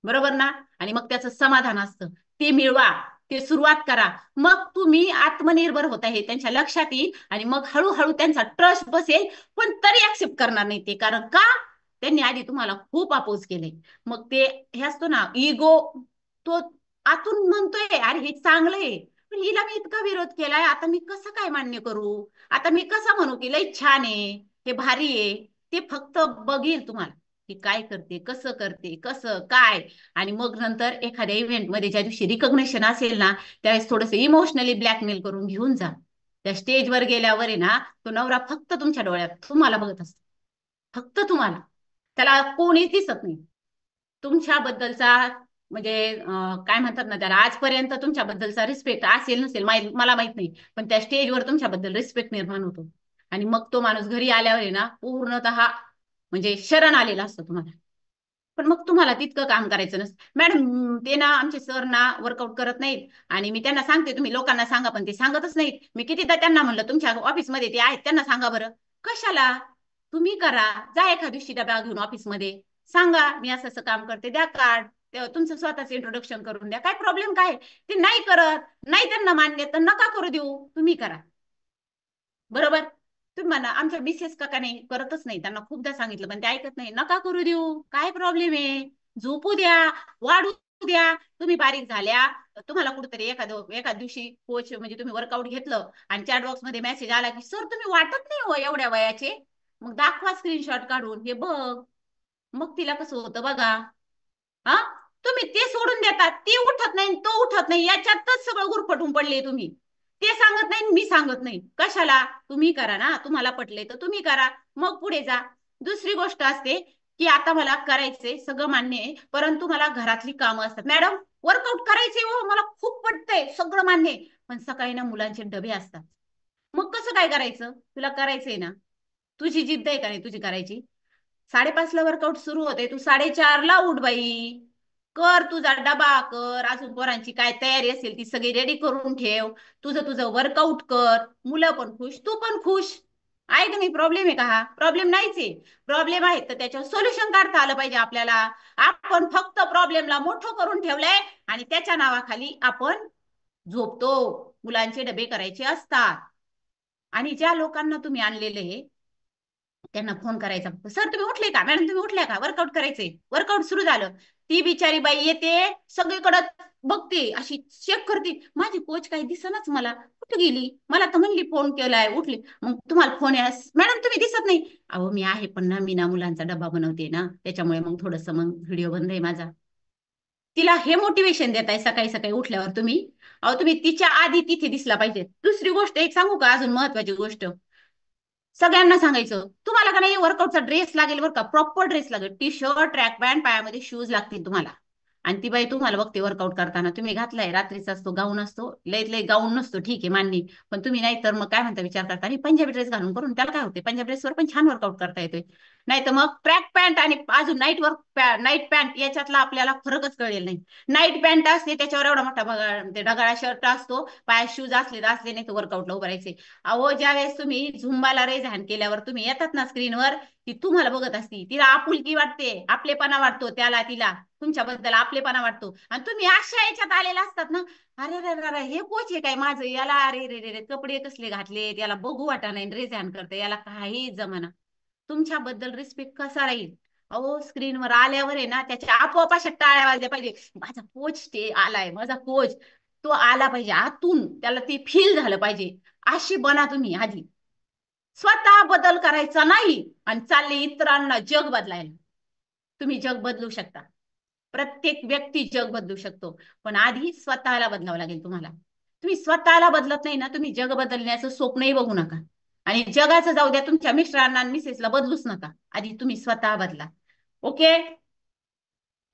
बरोबर ना? आणि मग त्याचं समाधान असतं, ते मिळवा, ते सुरुवात करा. मग तुम्ही आत्मनिर्भर होता हे त्यांच्या लक्षात येईल, आणि मग हळूहळू त्यांचा ट्रस्ट बसेल. पण तरी ऍक्सेप्ट करणार नाही ते, कारण का? त्यांनी आधी तुम्हाला खूप अपोज केले. मग ते हे असतो ना इगो, तो आतून म्हणतोय अरे हे चांगलं आहे, पण हिला मी इतका विरोध केलाय, आता मी कसं काय मान्य करू? आता मी कसं म्हणू की लई छान आहे, हे भारी आहे? ते फक्त बघेल तुम्हाला की काय करते, कसं करते, कसं काय. आणि मग नंतर एखाद्या इव्हेंट मध्ये ज्या दिवशी रिकॉग्निशन असेल ना, त्यावेळेस थोडस इमोशनली ब्लॅकमेल करून घेऊन जा. त्या स्टेजवर गेल्यावर आहे ना, तो नवरा फक्त तुमच्या डोळ्यात तुम्हाला बघत असतो, फक्त तुम्हाला, त्याला कोणीच दिसत नाही. तुमच्याबद्दलचा म्हणजे काय म्हणतात ना त्याला, आजपर्यंत तुमच्याबद्दलचा रिस्पेक्ट असेल नसेल मला माहित नाही, पण त्या स्टेजवर तुमच्याबद्दल रिस्पेक्ट निर्माण होतो. आणि मग तो माणूस घरी आल्यावर आहे ना, पूर्णतः म्हणजे शरण आलेला असतो तुम्हाला. पण मग तुम्हाला तितकं काम करायचं नसतं. मॅडम ते ना आमचे सर ना वर्कआउट करत नाहीत, आणि मी त्यांना सांगते तुम्ही लोकांना सांगा, पण ते सांगतच नाहीत. मी कितीदा त्यांना म्हणलं तुमच्या ऑफिसमध्ये ते आहेत त्यांना सांगा बरं. कशाला? तुम्ही करा, जा एखाद दिवशी डबा घेऊन ऑफिसमध्ये, सांगा मी असं असं काम करते, द्या कार्ड, तुमचं स्वतःच इंट्रोडक्शन करून द्या, काय प्रॉब्लेम काय? ते नाही करत, नाही त्यांना मान्य, तर नका करू देऊ, तुम्ही करा. बरोबर. तुम्ही म्हणा आमच्या मिसेस का नाही करतच नाही, त्यांना खूपदा सांगितलं पण ते ऐकत नाही, नका करू देऊ, काय प्रॉब्लेम आहे? झोपू द्या, वाढू द्या. तुम्ही बारीक झाल्या, तुम्हाला कुठेतरी एखाद दिवशी कोच म्हणजे तुम्ही वर्कआउट घेतलं आणि चॅट बॉक्स मध्ये मेसेज आला की सर तुम्ही वाटत नाही हो एवढ्या वयाचे, मग दाखवा स्क्रीनशॉट काढून, हे बघ. मग तिला कसं होतं बघा. हा, तुम्ही ते सोडून देतात, ती उठत नाही तो उठत नाही, याच्यातच सगळं गुरफटून पडले तुम्ही. ते सांगत नाही मी सांगत नाही, कशाला? तुम्ही करा ना, तुम्हाला पटले तर तुम्ही करा, मग पुढे जा. दुसरी गोष्ट असते की आता मला करायचंय, सगळं मान्य आहे, परंतु मला घरातली कामं असतात. मॅडम वर्कआउट करायचे हो, मला खूप पटतंय, सगळं मान्य आहे, पण सकाळी ना मुलांचे डबे असतात. मग कसं काय करायचं? तुला करायचंय ना, तुझी जिद्द आहे का नाही तुझी करायची? 5:30ला वर्कआउट सुरू होते, तू 4:30ला उठ बाई. कर तुझा डबा, कर अजून पोरांची काय तयारी असेल ती सगळी रेडी करून ठेव, तुझं तुझं वर्कआउट कर, मुलं पण खुश, तू पण खुश. आहे का नाही? प्रॉब्लेम आहे का? हा प्रॉब्लेम नाहीच आहे. प्रॉब्लेम आहे तर त्याच्यावर सोल्युशन काढता आलं पाहिजे आपल्याला. आपण फक्त प्रॉब्लेमला मोठं करून ठेवलंय आणि त्याच्या नावाखाली आपण झोपतो. मुलांचे डबे करायचे असतात. आणि ज्या लोकांना तुम्ही आणलेले त्यांना फोन करायचा, सर तुम्ही उठले का, मॅडम तुम्ही उठल्या का, वर्कआउट करायचंय, वर्कआउट सुरू झालं. ती बिचारी बाई येते, सगळीकडे बघते, अशी चेक करते, माझी कोच काही दिसनाच मला, कुठे गेली, मला तर म्हणली फोन केलाय उठली. मग तुम्हाला फोन यास मॅडम तुम्ही दिसत नाही. अहो मी आहे पण ना, मी ना मुलांचा डबा बनवते ना, त्याच्यामुळे मग थोडस मग व्हिडिओ बंद आहे माझा. तिला हे मोटिवेशन देताय सकाळी सकाळी उठल्यावर तुम्ही? अहो तुम्ही तिच्या आधी तिथे दिसला पाहिजे. दुसरी गोष्ट एक सांगू का, अजून महत्वाची गोष्ट सगळ्यांना सांगायचं, तुम्हाला का नाही वर्कआउटचा ड्रेस लागेल बरं का, प्रॉपर ड्रेस लागेल, टी शर्ट, ट्रॅक पॅन्ट, पायामध्ये शूज लागतील तुम्हाला. आणि ती बाई तुम्हाला बघते वर्कआउट करताना, तुम्ही घातलाय रात्रीचा असतो गाऊन असतो, लयत लय गाऊन नसतो, ठीक आहे मान्य, पण तुम्ही नाही तर मग काय म्हणता विचार करता, आणि पंजाबी ड्रेस घालून करून त्याला काय होते, पंजाबी ड्रेसवर पण छान वर्कआउट करता येतोय. नाही तर मग ट्रॅक पॅन्ट आणि अजून नाईट पॅन्ट याच्यातला आपल्याला फरकच कळेल नाही. नाईट पॅन्ट असते त्याच्यावर एवढा मोठा ते ढगाळा शर्ट असतो, पायात शूज असले तर असले, नाही तर वर्कआउटला उभं राहायचे. अहो ज्या वेळेस तुम्ही झुंबाला रेज हॅन्ड केल्यावर तुम्ही येतात ना स्क्रीनवर, ती तुम्हाला बघत असती, तिला आपुलकी वाटते, आपलेपणा वाटतो त्याला, तिला तुमच्याबद्दल आपलेपणा वाटतो, आणि तुम्ही अशा याच्यात आलेला असतात ना, अरे रे रे हे कोच आहे काय माझं, याला अरे रे रे रे कपडे कसले घातले, याला बघू वाटा नाही, रेज हॅन्ड करते, याला काही जमाना. तुमच्याबद्दल रिस्पेक्ट कसा राहील? अहो स्क्रीनवर आल्यावर आहे ना, त्याच्या आपोआप अशा टाळ्या वाजल्या पाहिजे, माझा कोच ते आलाय, माझा कोच तो आला पाहिजे आतून, त्याला ते फील झालं पाहिजे. अशी बना तुम्ही आधी. स्वतः बदल करायचा नाही आणि चालले इतरांना जग बदलायला. तुम्ही जग बदलू शकता, प्रत्येक व्यक्ती जग बदलू शकतो, पण आधी स्वतःला बदलावं लागेल तुम्हाला. तुम्ही स्वतःला बदलत नाही ना, तुम्ही जग बदलण्याचं स्वप्नही बघू नका. आणि जगाचं जाऊ द्या, तुमच्या मिस्टरांना आणि मिसेसला बदलूच नका, आधी तुम्ही स्वतः बदला. ओके.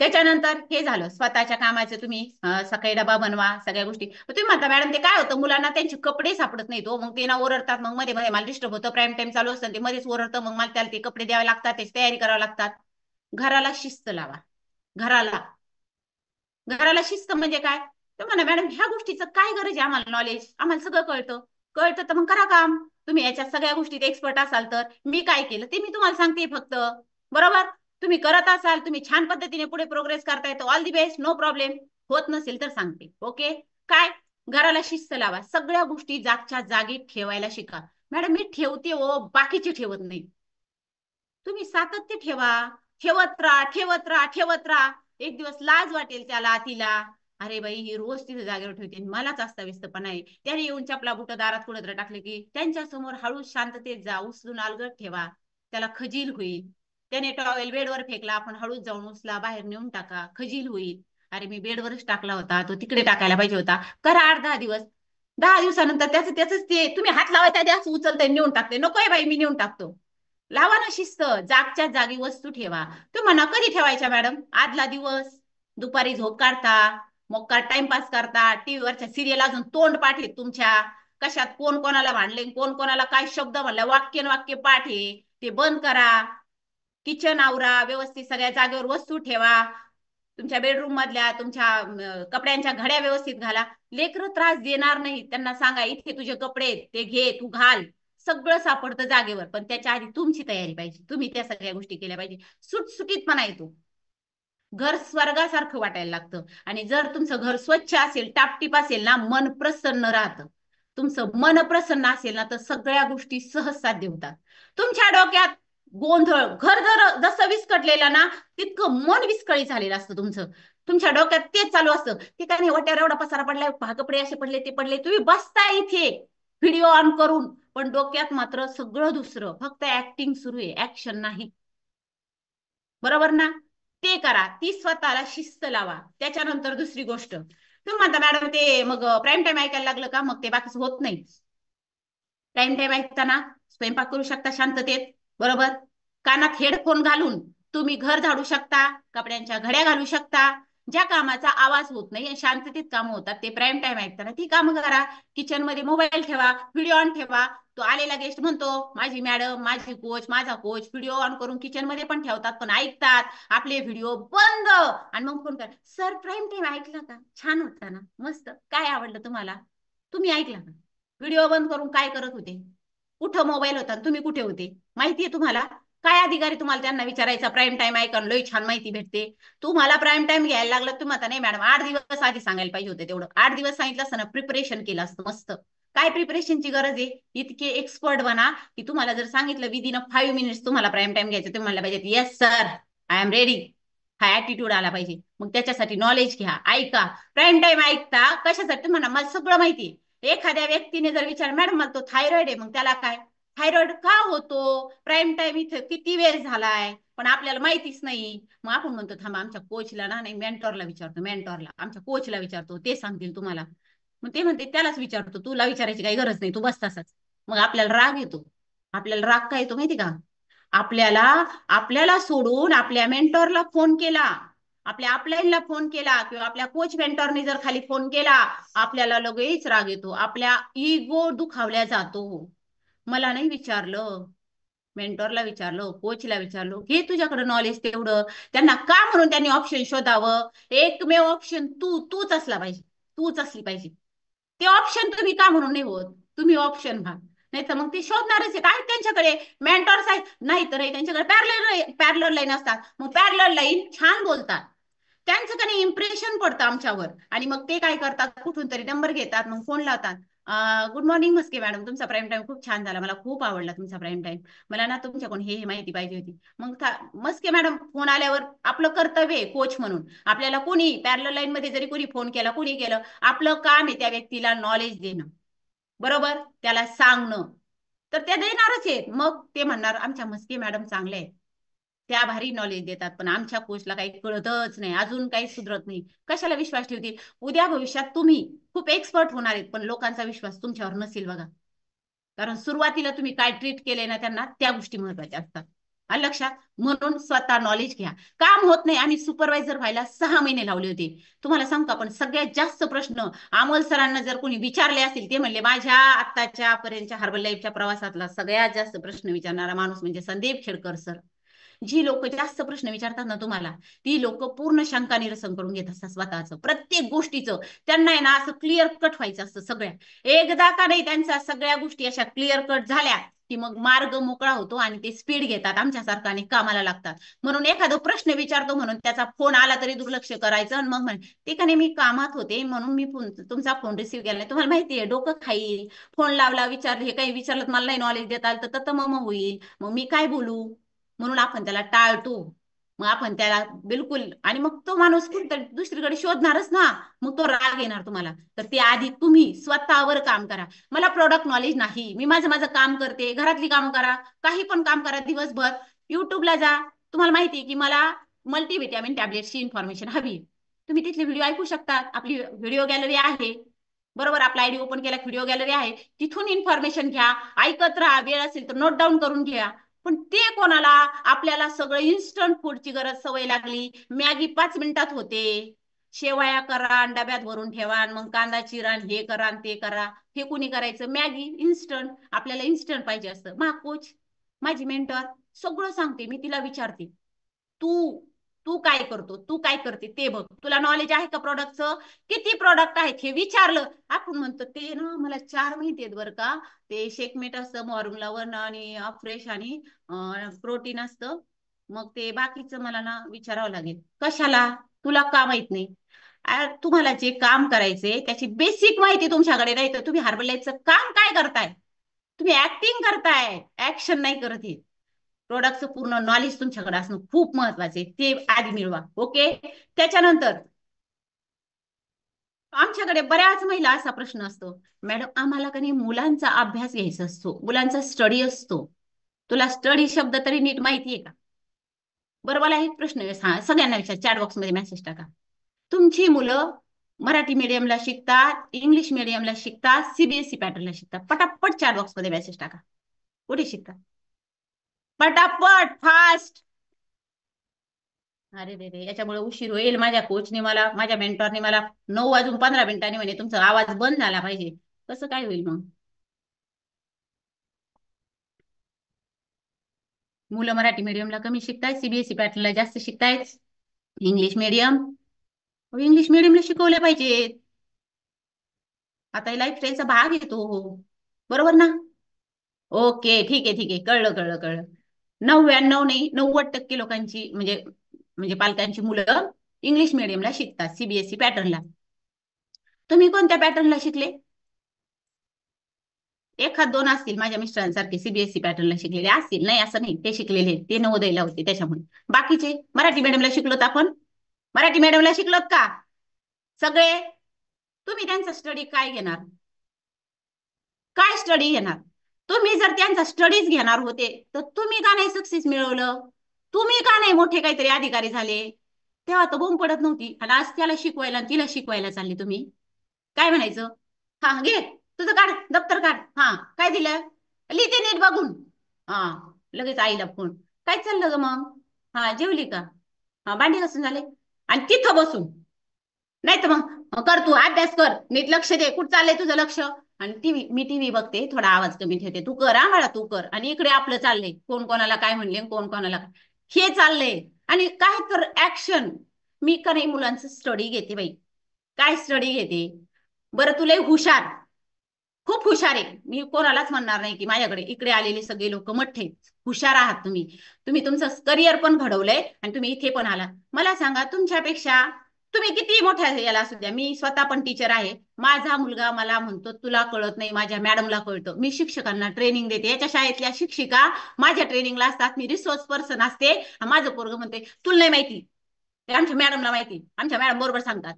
त्याच्यानंतर हे झालं स्वतःच्या कामाचं, तुम्ही सकाळी डबा बनवा, सगळ्या गोष्टी. तुम्ही म्हणता मॅडम ते काय होतं, मुलांना त्यांचे कपडे सापडत नाही, तो मग ते ना ओरडतात, मग मध्ये मध्ये मला डिस्टर्ब होतं, प्राईम टाइम चालू असतं ते मध्येच ओरडतं, मग मला त्याला ते कपडे द्यावे लागतात, त्याची तयारी करावी लागतात. घराला शिस्त लावा. घराला घराला शिस्त म्हणजे काय? तर म्हणा मॅडम ह्या गोष्टीचं काय गरज आहे, आम्हाला नॉलेज, आम्हाला सगळं कळतं. कळतं तर मग करा काम. तुम्ही याच्या सगळ्या गोष्टीत एक्सपर्ट असाल तर मी काय केलं ते मी तुम्हाला सांगते फक्त. बरोबर. तुम्ही करत असाल, तुम्ही छान पद्धतीने पुढे प्रोग्रेस करताय तर all the best, no problem. होत नसेल तर सांगते. ओके. काय? घराला शिस्त लावा, सगळ्या गोष्टी जागच्या जागी ठेवायला शिका. मॅडम मी ठेवते हो, बाकीचे ठेवत नाही. तुम्ही सातत्य ठेवा, ठेवत राहा, ठेवत राहा, ठेवत राहा. एक दिवस लाज वाटेल त्याला तिला, अरे बाई ही रोज तिथे जागेवर ठेवते, मलाच अस्ताव्यस्तपणा आहे. त्याने येऊन चपला बुट दारात कुठं टाकले की त्यांच्या समोर हळूच शांततेत जा, उचलून अलगद ठेवा, त्याला खजील होईल. त्याने टॉवेल बेडवर फेकला, आपण हळूच जाऊन उचला, बाहेर नेऊन टाका, खजील होईल. अरे मी बेडवरच टाकला होता, तो तिकडे टाकायला पाहिजे होता. करा 8-10 दिवस. 10 दिवसानंतर त्याच ते तुम्ही हात लावायच्या आधी असं उचलते नेऊन टाकते, नकोय बाई मी नेऊन टाकतो. लावा ना शिस्त, जागच्या जागी वस्तू ठेवा. तू म्हणा कधी ठेवायच्या मॅडम? आदला दिवस. दुपारी झोप काढता, मग का टाइमपास करता, टीव्हीवरच्या सिरियल अजून तोंड पाठ आहे तुमच्या, कशात कोण कोणाला भांडले, कोण कोणाला काय शब्द म्हणला, वाक्य वाक्य पाठ आहे, ते बंद करा. किचन आवरा व्यवस्थित, सगळ्या जागेवर वस्तू ठेवा. तुमच्या बेडरूम मधल्या तुमच्या कपड्यांच्या घड्या व्यवस्थित घाला. लेकरं त्रास देणार नाही, त्यांना सांगा इथे तुझे कपडे ते घे तू घाल, सगळं सापडतं जागेवर, पण त्याच्या आधी तुमची तयारी पाहिजे, तुम्ही त्या सगळ्या गोष्टी केल्या पाहिजे. सुटसुटीतपणा येतो, घर स्वर्गासारखं वाटायला लागतं. आणि जर तुमचं घर स्वच्छ असेल, टापटीप असेल ना, मन प्रसन्न राहतं. तुमचं मन प्रसन्न असेल ना, तर सगळ्या गोष्टी सहज साध्य होतात. तुमच्या डोक्यात गोंधळ, घर जर जसं विस्कटलेलं ना, तितकं मन विस्कळीत झालेलं असतं तुमचं. तुमच्या डोक्यात तेच चालू असतं, ते काय नाही, वाट्यावर एवढा पसारा पडलाय, कपडे असे पडले, ते पडले, तुम्ही बसता इथे व्हिडिओ ऑन करून, पण डोक्यात मात्र सगळं दुसरं, फक्त ऍक्टिंग सुरू आहे, ऍक्शन नाही. बरोबर ना? ते करा, ती स्वतःला शिस्त लावा. त्याच्यानंतर दुसरी गोष्ट, तुम्ही म्हणता मॅडम ते मग प्राईम टाइम ऐकायला लागलं का मग ते बाकीच होत नाही. टाइम टाइम ऐकताना स्वयंपाक करू शकता शांततेत, बरोबर, कानात हेडफोन घालून तुम्ही घर झाडू शकता, कपड्यांच्या घड्या घालू शकता, ज्या कामाचा आवाज होत नाही, शांततेत काम होतात, ते प्राईम टाइम ऐकताना ती कामं करा. किचन मध्ये मोबाईल ठेवा, व्हिडिओ ऑन ठेवा. तो आलेला गेस्ट म्हणतो, माझी मॅडम, माझी कोच, माझा कोच व्हिडिओ ऑन करून किचन मध्ये पण ठेवतात, पण ऐकतात आपले व्हिडिओ बंद. आणि मग फोन कर, सर प्राईम टाइम ऐकला का, छान होता ना, मस्त, काय आवडलं तुम्हाला, तुम्ही ऐकला का? व्हिडिओ बंद करून काय करत होते, कुठं मोबाईल होता, तुम्ही कुठे होते, माहितीये तुम्हाला? काय अधिकारी तुम्हाला त्यांना विचारायचा, प्राईम टाइम ऐका लई छान माहिती भेटते. तुम्हाला प्राईम टाइम घ्यायला लागलं, तुम्ही आता नाही मॅडम 8 दिवस आधी सांगायला पाहिजे होते, तेवढं 8 दिवस सांगितलं असतं ना, प्रिपरेशन केलं असतं मस्त. काय प्रिपरेशनची गरज आहे, इतके एक्सपर्ट बना की तुम्हाला जर सांगितलं विदिन 5 मिनिट्स तुम्हाला प्राईम टाइम घ्यायचं, तुम्ही म्हणलं पाहिजे yes sir, I am ready. हा ऍटिट्यूड आला पाहिजे. मग त्याच्यासाठी नॉलेज घ्या, ऐका. प्राईम टाइम ऐकता कशासाठी, म्हणा मला सगळं माहिती. एखाद्या व्यक्तीने जर विचार, मॅडम मला तो थायरॉइड आहे, मग त्याला काय, थायरॉइड का होतो, प्राईम टाइम इथे किती वेळ झालाय, पण आपल्याला माहितीच नाही. मग आपण म्हणतो थांबा आमच्या कोचला ना, नाही मेंटॉरला विचारतो, मेंटॉरला आमच्या कोचला विचारतो, ते सांगतील तुम्हाला. मग ते म्हणते त्यालाच विचारतो, तुला विचारायची काही गरज नाही, तू बस तसाच. मग आपल्याला राग येतो. आपल्याला राग काय येतो माहिती का, आपल्याला आपल्याला सोडून आपल्या मेंटॉरला फोन केला, आपल्या अपलाईनला फोन केला, किंवा आपल्या कोच मेंटॉरने जर खाली फोन केला, आपल्याला लगेच राग येतो, आपल्या इगो दुखावल्या जातो. मला नाही विचारलं, मेंटॉरला विचारलं, कोचला विचारलं, घे तुझ्याकडे नॉलेज तेवढं. त्यांना का म्हणून त्यांनी ऑप्शन शोधावं, एकमेव ऑप्शन तूच असला पाहिजे, तूच असली पाहिजे. ते ऑप्शन तुम्ही का म्हणून नाही होत, तुम्ही ऑप्शन व्हा. नाही तर मग ते शोधणारच आहेत त्यांच्याकडे मेंटॉर्स आहेत, नाही तर त्यांच्याकडे पॅरलर लाईन असतात, मग पॅरलर लाईन छान बोलतात, त्यांचं काही इम्प्रेशन पडतं आमच्यावर, आणि मग ते काय करतात, कुठून तरी नंबर घेतात, मग फोन लावतात. गुड मॉर्निंग मस्के मॅडम, तुमचा प्राईम टाइम खूप छान झाला, मला खूप आवडला तुमचा प्राईम टाइम, मला ना तुमच्याकडून हे माहिती पाहिजे होती. मग मस्के मॅडम फोन आल्यावर आपलं कर्तव्य आहे कोच म्हणून, आपल्याला कोणी पॅरलर लाईन मध्ये जरी कोणी फोन केला, कोणी केलं, आपलं काम आहे त्या व्यक्तीला नॉलेज देणं, बरोबर, त्याला सांगणं. तर त्या देणारच आहेत. मग ते म्हणणार आमच्या मस्के मॅडम चांगले आहेत, त्या भारी नॉलेज देतात, पण आमच्या कोचला काही कळतच नाही, अजून काही सुधरत नाही. कशाला विश्वास ठेवतील, उद्या भविष्यात तुम्ही खूप एक्सपर्ट होणार आहेत, पण लोकांचा विश्वास तुमच्यावर नसेल बघा. कारण सुरुवातीला तुम्ही काय ट्रीट केले ना त्यांना, त्या गोष्टी महत्वाच्या असतात. आलं लक्षात? म्हणून स्वतः नॉलेज घ्या. काम होत नाही, आम्ही सुपरवायझर व्हायला 6 महिने लावले होते. तुम्हाला सांगू का, पण सगळ्यात जास्त प्रश्न अमोल सरांना जर कोणी विचारले असतील, ते म्हणले माझ्या आत्ताच्या पर्यंतच्या हर्बल लाईफच्या प्रवासातला सगळ्यात जास्त प्रश्न विचारणारा माणूस म्हणजे संदीप खेडकर सर. जी लोक जास्त प्रश्न विचारतात ना तुम्हाला, ती लोक पूर्ण शंका निरसन करून घेत असतात स्वतःचं प्रत्येक गोष्टीचं. त्यांना आहे ना असं क्लिअर कट व्हायचं असतं सगळ्या, एकदा का नाही त्यांच्या सगळ्या गोष्टी अशा क्लिअर कट झाल्या की मग मार्ग मोकळा होतो आणि ते स्पीड घेतात आमच्यासारखं आणि कामाला लागतात. म्हणून एखादा प्रश्न विचारतो म्हणून त्याचा फोन आला तरी दुर्लक्ष करायचं, आणि मग ते का नाही मी कामात होते म्हणून मी तुमचा फोन रिसीव्ह केला नाही, तुम्हाला माहिती आहे डोकं खाईल, फोन लावला विचारलं, हे काही विचारलं मला नाही नॉलेज देता आलं तर मग होईल, मग मी काय बोलू, म्हणून आपण त्याला टाळतो. मग आपण त्याला बिलकुल, आणि मग तो माणूस कुठतरी दुसरीकडे शोधणारच ना, मग तो राग येणार तुम्हाला. तर ते आधी तुम्ही स्वतःवर काम करा. मला प्रोडक्ट नॉलेज नाही, मी माझं माझं काम करते, घरातली काम करा, काही पण काम करा दिवसभर, युट्यूबला जा, तुम्हाला माहिती आहे की मला मल्टीव्हिटॅमिन टॅबलेटची इन्फॉर्मेशन हवी, तुम्ही तिथले व्हिडिओ ऐकू शकता, आपली व्हिडिओ गॅलरी आहे, बरोबर, आपला आयडी ओपन केला व्हिडिओ गॅलरी आहे, तिथून इन्फॉर्मेशन घ्या, ऐकत राहा, वेळ असेल तर नोट डाऊन करून घ्या. पण ते कोणाला, आपल्याला सगळं इन्स्टंट फूडची गरज सवय लागली, मॅगी 5 मिनिटात होते, शेवया करा डब्यात भरून ठेवा, मग कांदा चिरा, हे करा ते करा, हे कुणी करायचं, मॅगी इन्स्टंट, आपल्याला इन्स्टंट पाहिजे असतं. मा कोच, माझी मेंटर सगळं सांगते, मी तिला विचारते, तू तू काय करतो, तू काय करते ते बघ. तुला नॉलेज आहे का प्रोडक्टचं? किती प्रोडक्ट आहेत हे विचारलं. आपण म्हणतो ते ना मला 4 माहिती आहेत बरं का, ते शेकमेट असतं, फॉर्म्युला 1 आणि फ्रेश आणि प्रोटीन असतं. मग ते बाकीचं मला ना विचारावं लागेल. कशाला? तुला का माहित नाही? तुम्हाला जे काम करायचे त्याची बेसिक माहिती तुमच्याकडे नाही, तर तुम्ही हार्बलाईजचं काम काय करताय? तुम्ही ऍक्टिंग करताय, ऍक्शन नाही करत. हे प्रोडक्टचं पूर्ण नॉलेज तुमच्याकडे असणं खूप महत्वाचे आहे. ते आधी मिळवा. ओके. त्याच्यानंतर आमच्याकडे बऱ्याच महिला असा प्रश्न असतो, मॅडम आम्हाला कधी मुलांचा अभ्यास घ्यायचा असतो, मुलांचा स्टडी असतो. तुला स्टडी शब्द तरी नीट माहितीये का? बरं मला एक प्रश्न सगळ्यांना विचार, चॅट बॉक्स मध्ये मेसेज टाका. तुमची मुलं मराठी मीडियमला शिकतात, इंग्लिश मीडियमला शिकतात, सीबीएसई पॅटर्नला शिकतात? पटापट चॅट बॉक्स मध्ये मेसेज टाका. कुठे शिकतात? पटापट, फास्ट. अरे रे रे, याच्यामुळे उशीर होईल. माझ्या कोचने मला, माझ्या मेंटॉरने मला 9:15 म्हणे तुमचा आवाज बंद झाला पाहिजे. कसं काय होईल मग? मुलं मराठी मीडियमला कमी शिकतायत, सीबीएसई पॅटर्नला जास्त शिकतायत. इंग्लिश मीडियम, इंग्लिश मीडियमला शिकवले पाहिजेत. आता लाईफस्टाईलचा भाग येतो, बरोबर ना? ओके, ठीक आहे ठीक आहे, कळलं कळलं कळलं. 99 नाही 90% लोकांची म्हणजे म्हणजे पालकांची मुलं इंग्लिश मीडियमला शिकतात, सीबीएसई पॅटर्नला. तुम्ही कोणत्या पॅटर्नला शिकले? एखाद दोन असतील माझ्या मिस्टरांसारखे सीबीएसई पॅटर्नला शिकलेले असतील, नाही असं नाही, ते शिकलेले, ते नवोदयला होते त्याच्यामुळे. बाकीचे मराठी मीडियमला शिकलोत आपण, मराठी मीडियमला शिकलोत का सगळे? तुम्ही त्यांचा स्टडी काय घेणार? काय स्टडी घेणार? तुम्ही जर त्यांचा स्टडीज घेणार होते तर तुम्ही का नाही सक्सेस मिळवलं? तुम्ही का नाही मोठे काहीतरी अधिकारी झाले? तेव्हा तर बोंब पडत नव्हती. आणि आज त्याला शिकवायला तिला शिकवायला चालले तुम्ही. काय म्हणायचं? हा घे तुझं काढ, दप्तर काढ. हा काय दिलं? लिहिते नीट बघून. हा लगेच आईला फोन. काय चाललं ग मग? हा जेवली का? हा भांडी घासून झाले? आणि तिथं बसून. नाही तर मग कर तू अभ्यास कर, नीट लक्ष दे. कुठं चाललंय तुझं लक्ष? आणि टीव्ही, मी टीव्ही बघते, थोडा आवाज कमी ठेवते. तू कर हा मला, तू कर. आणि इकडे आपलं चाललंय कोण कोणाला काय म्हणले, कोण कोणाला हे चाललंय. आणि काय तर ऍक्शन. मी का नाही मुलांचं स्टडी घेते बाई. काय स्टडी घेते? बरं तुला हुशार, खूप हुशार आहे. मी कोणालाच म्हणणार नाही की माझ्याकडे इकडे आलेले सगळे लोक मठ्ठे. हुशार आहात तुम्ही. तुम्ही तुमचं करिअर पण घडवलंय आणि तुम्ही इथे पण आला. मला सांगा तुमच्यापेक्षा तुम्ही किती मोठ्या याला असू द्या, मी स्वतः पण टीचर आहे. माझा मुलगा मला म्हणतो तुला कळत नाही, माझ्या मॅडमला कळतं. मी शिक्षकांना ट्रेनिंग देते, याच्या शाळेतल्या शिक्षिका माझ्या ट्रेनिंगला असतात, मी रिसोर्स पर्सन असते. माझं पोरग म्हणते तुला नाही माहिती, ते आमच्या मॅडमला माहिती, आमच्या मॅडम बरोबर सांगतात.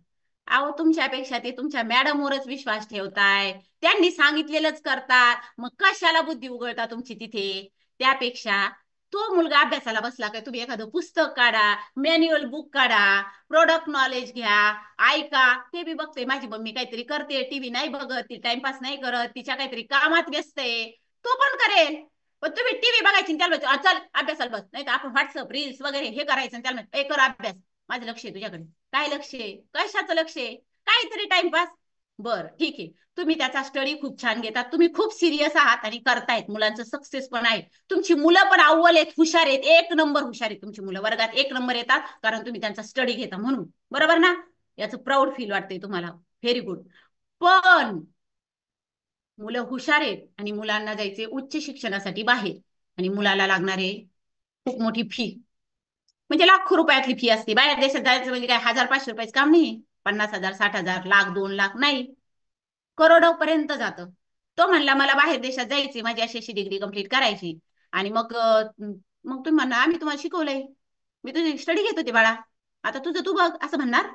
अहो तुमच्यापेक्षा ते तुमच्या मॅडमवरच विश्वास ठेवताय, त्यांनी सांगितलेलंच करतात. मग कशाला बुद्धी उघडता तुमची तिथे? त्यापेक्षा तो मुलगा अभ्यासाला बसला काय, तुम्ही एखादं पुस्तक काढा, मॅन्युअल बुक काढा, प्रोडक्ट नॉलेज घ्या, ऐका. ते बी बघते माझी मम्मी काहीतरी करते, टीव्ही नाही बघत ती, टाइमपास नाही करत, तिच्या काहीतरी कामात व्यस्त आहे. तो पण करेल. पण तुम्ही टीव्ही बघायची आणि त्याला चल अभ्यासाला बस, नाही तर आपण व्हॉट्सअप रील्स वगैरे हे करायचं आणि त्याला कर अभ्यास. माझं लक्ष आहे तुझ्याकडे. काय लक्ष आहे? कशाचं लक्ष आहे? काहीतरी टाइमपास. बर ठीक आहे, तुम्ही त्याचा स्टडी खूप छान घेतात, तुम्ही खूप सिरियस आहात आणि करतायत, मुलांचं सक्सेस पण आहे. तुमची मुलं पण अव्वल आहेत, हुशार आहेत, 1 नंबर हुशार आहेत तुमची मुलं, वर्गात 1 नंबर येतात कारण तुम्ही त्यांचा स्टडी घेता म्हणून. बरोबर ना? याचं प्राऊड फील वाटतंय तुम्हाला. Very good. पण मुलं हुशार आहेत आणि मुलांना जायचे उच्च शिक्षणासाठी बाहेर, आणि मुलाला लागणारे खूप मोठी फी, म्हणजे लाखो रुपयातली फी असते. बाहेर देशात जायचं म्हणजे काय 1000-500 रुपयाचं काम नाही. 50,000, 60,000, लाख, 2 लाख नाही, करोडोपर्यंत जातं. तो म्हणला मला बाहेर देशात जायचे, माझी अशी डिग्री कंप्लीट करायची. आणि मग तुम्ही म्हणणार आम्ही तुम्हाला शिकवलंय, मी तुझी स्टडी घेत होते बाळा, आता तुझं तू बघ, असं म्हणणार?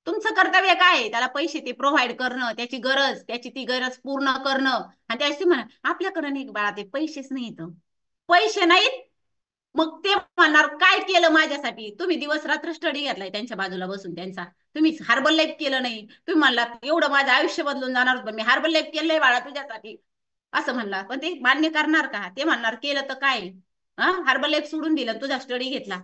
तुमचं कर्तव्य काय आहे? त्याला पैसे ते प्रोव्हाइड करणं, त्याची गरज, त्याची ती गरज पूर्ण करणं. आणि त्याची म्हणा आपल्याकडे नाही बाळा, ते पैसेच नाहीत. पैसे नाहीत मग ते म्हणणार काय केलं माझ्यासाठी? तुम्ही दिवस रात्र स्टडी घेतलाय त्यांच्या बाजूला बसून त्यांचा, तुम्ही हार्बल लाईफ केलं नाही. तुम्ही म्हणला एवढं माझं आयुष्य बदलून जाणार पण मी हार्बल लाईफ केलंय बाळा तुझ्यासाठी, असं म्हणला. पण ते मान्य करणार का? ते म्हणणार केलं तर काय, हा हार्बल लाईफ सोडून दिलं, तुझा स्टडी घेतला.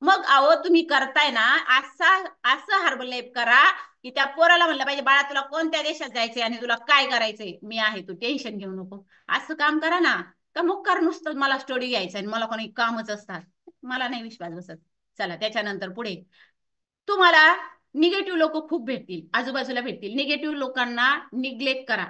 मग अहो तुम्ही करताय ना, असं असं हार्बल लाईफ करा की त्या पोराला म्हणलं पाहिजे बाळा तुला कोणत्या देशात जायचंय आणि तुला काय करायचंय, मी आहे, तू टेन्शन घेऊ नको. असं काम करा ना. का मग कर नुसतं मला स्टडी घ्यायचं आणि मला कोणी कामच असतात? मला नाही विश्वास बसत. चला त्याच्यानंतर पुढे तुम्हाला निगेटिव्ह लोक खूप भेटतील, आजूबाजूला भेटतील. निगेटिव्ह लोकांना निग्लेक्ट करा.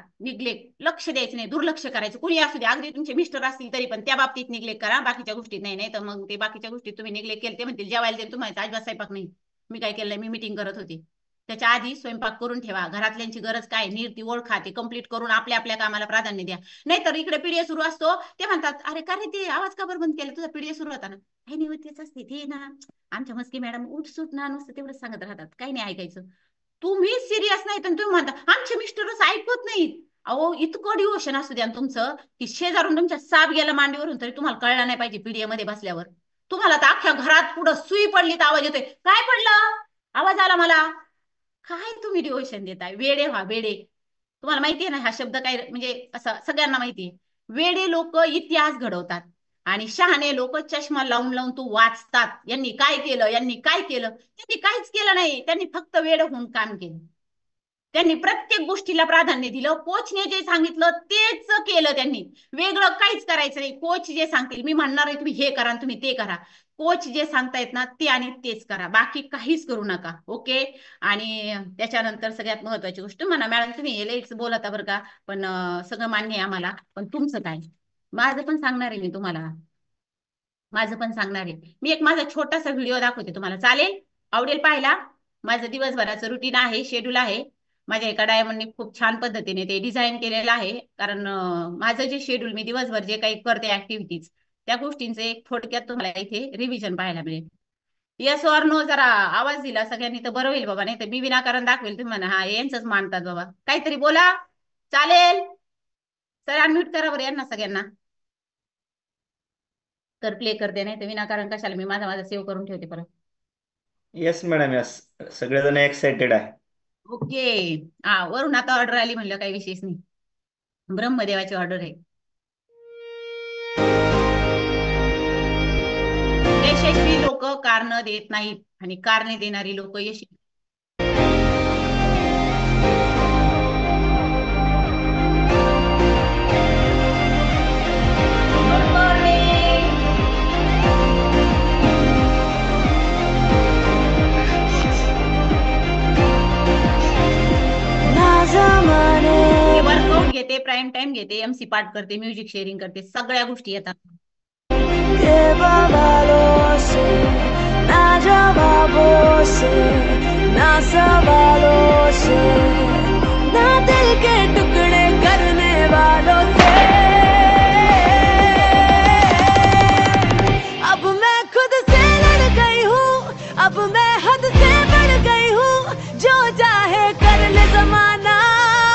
लक्ष द्यायचं नाही, दुर्लक्ष करायचं. कुणी असू दे, अगदी तुमचे मिस्टर असतील तरी पण त्या बाबतीत निग्लेक्ट करा, बाकीच्या गोष्टीत नाही. नाही तर मग ते बाकीच्या गोष्टीत तुम्ही निग्लेक्ट केले, ते म्हणतील जेवायला दे, तुम्हाला अजिबात स्वयंपाक नाही. मी काय केलंय, मी मीटिंग करत होती, त्याच्या आधी स्वयंपाक करून ठेवा. घरातल्यांची गरज काय, नीट ती ओळखा, ते कंप्लीट करून आपल्या आपल्या कामाला प्राधान्य द्या. नाहीतर इकडे पीडीए सुरू असतो, ते म्हणतात अरे का रे ते आवाज का बरं बंद केला, तुझा पीडीए सुरू होता ना. काही नाही तेच असते ते ना, आमच्या मस्की मॅडम उठसूट ना नुसतं तेवढंच सांगत राहतात, काही नाही ऐकायचं. तुम्ही सिरियस नाही तर तुम्ही म्हणता आमचे मिस्टरच ऐकत नाहीत. अहो इतकं डिवोशन असू द्या तुमचं की शेजारून तुमच्या साप गेला मांडीवरून तरी तुम्हाला कळला नाही पाहिजे पीडीए मध्ये बसल्यावर. तुम्हाला तर अख्ख्या घरात पुढं सुई पडली तर आवाज येतोय, काय पडलं, आवाज आला मला. काय तुम्ही डिवोशन देताय, वेडे व्हा वेडे. तुम्हाला माहितीये ना हा शब्द काय, म्हणजे असं सगळ्यांना माहितीये. वेडे लोक इतिहास घडवतात आणि शहाणे लोक चष्मा लावून लावून तू वाचतात. यांनी काय केलं, यांनी काय केलं. त्यांनी काहीच केलं नाही, त्यांनी फक्त वेड होऊन काम केलं. त्यांनी प्रत्येक गोष्टीला प्राधान्य दिलं. कोचने जे सांगितलं तेच केलं त्यांनी, वेगळं काहीच करायचं नाही. कोच जे सांगतील, मी म्हणणार आहे तुम्ही हे करा तुम्ही ते करा, कोच जे सांगतायत ना ते आणि तेच करा, बाकी काहीच करू नका. ओके. आणि त्याच्यानंतर सगळ्यात महत्वाची गोष्ट म्हणा, मॅडम तुम्ही लईच बोलता बरं का, पण सगळं मान्य आहे आम्हाला, पण तुमचं काय. माझं पण सांगणार आहे मी तुम्हाला, माझं पण सांगणार आहे. मी एक माझा छोटासा व्हिडिओ दाखवते तुम्हाला, चालेल, आवडेल पाहायला. माझं दिवसभराचं रुटीन आहे, शेड्यूल आहे. माझ्या एका डायमंडने खूप छान पद्धतीने ते डिझाईन केलेलं आहे. कारण माझं जे शेड्यूल, मी दिवसभर जे काही करते ऍक्टिव्हिटीज, त्या गोष्टींचे एक थोडक्यात तुम्हाला इथे रिव्हिजन पाहायला मिळेल. येस ऑर नो जरा आवाज दिला सगळ्यांनी तर बरं होईल बाबा, नाही तर मी विनाकारण दाखवेल तुम्ही म्हणा हा यांचंच मानतात बाबा, काहीतरी बोला. चालेल सर, अनम्यूट करा बरं यांना सगळ्यांना. तर प्ले करते, नाही तर विनाकारण कशाला मी माझा सेव्ह करून ठेवते परत. येस मॅडम, येस, सगळेजण एक्साइटेड आहे. ओके. हा, वरून आता ऑर्डर आली म्हणलं काही विशेष नाही, ब्रह्मदेवाची ऑर्डर आहे. यशस्वी लोक कारण देत नाहीत आणि कारणे देणारी लोक यशस्वी. वर्कआउट घेते, प्राइम टाइम घेते, एमसी पार्ट करते, म्युझिक शेअरिंग करते, सगळ्या गोष्टी येतात. टुकड़े करने वालों से अब मैं खुद से लड़ गई हूँ, अब मैं हद से बढ़ गई हूँ, जो चाहे कर ले जमाना,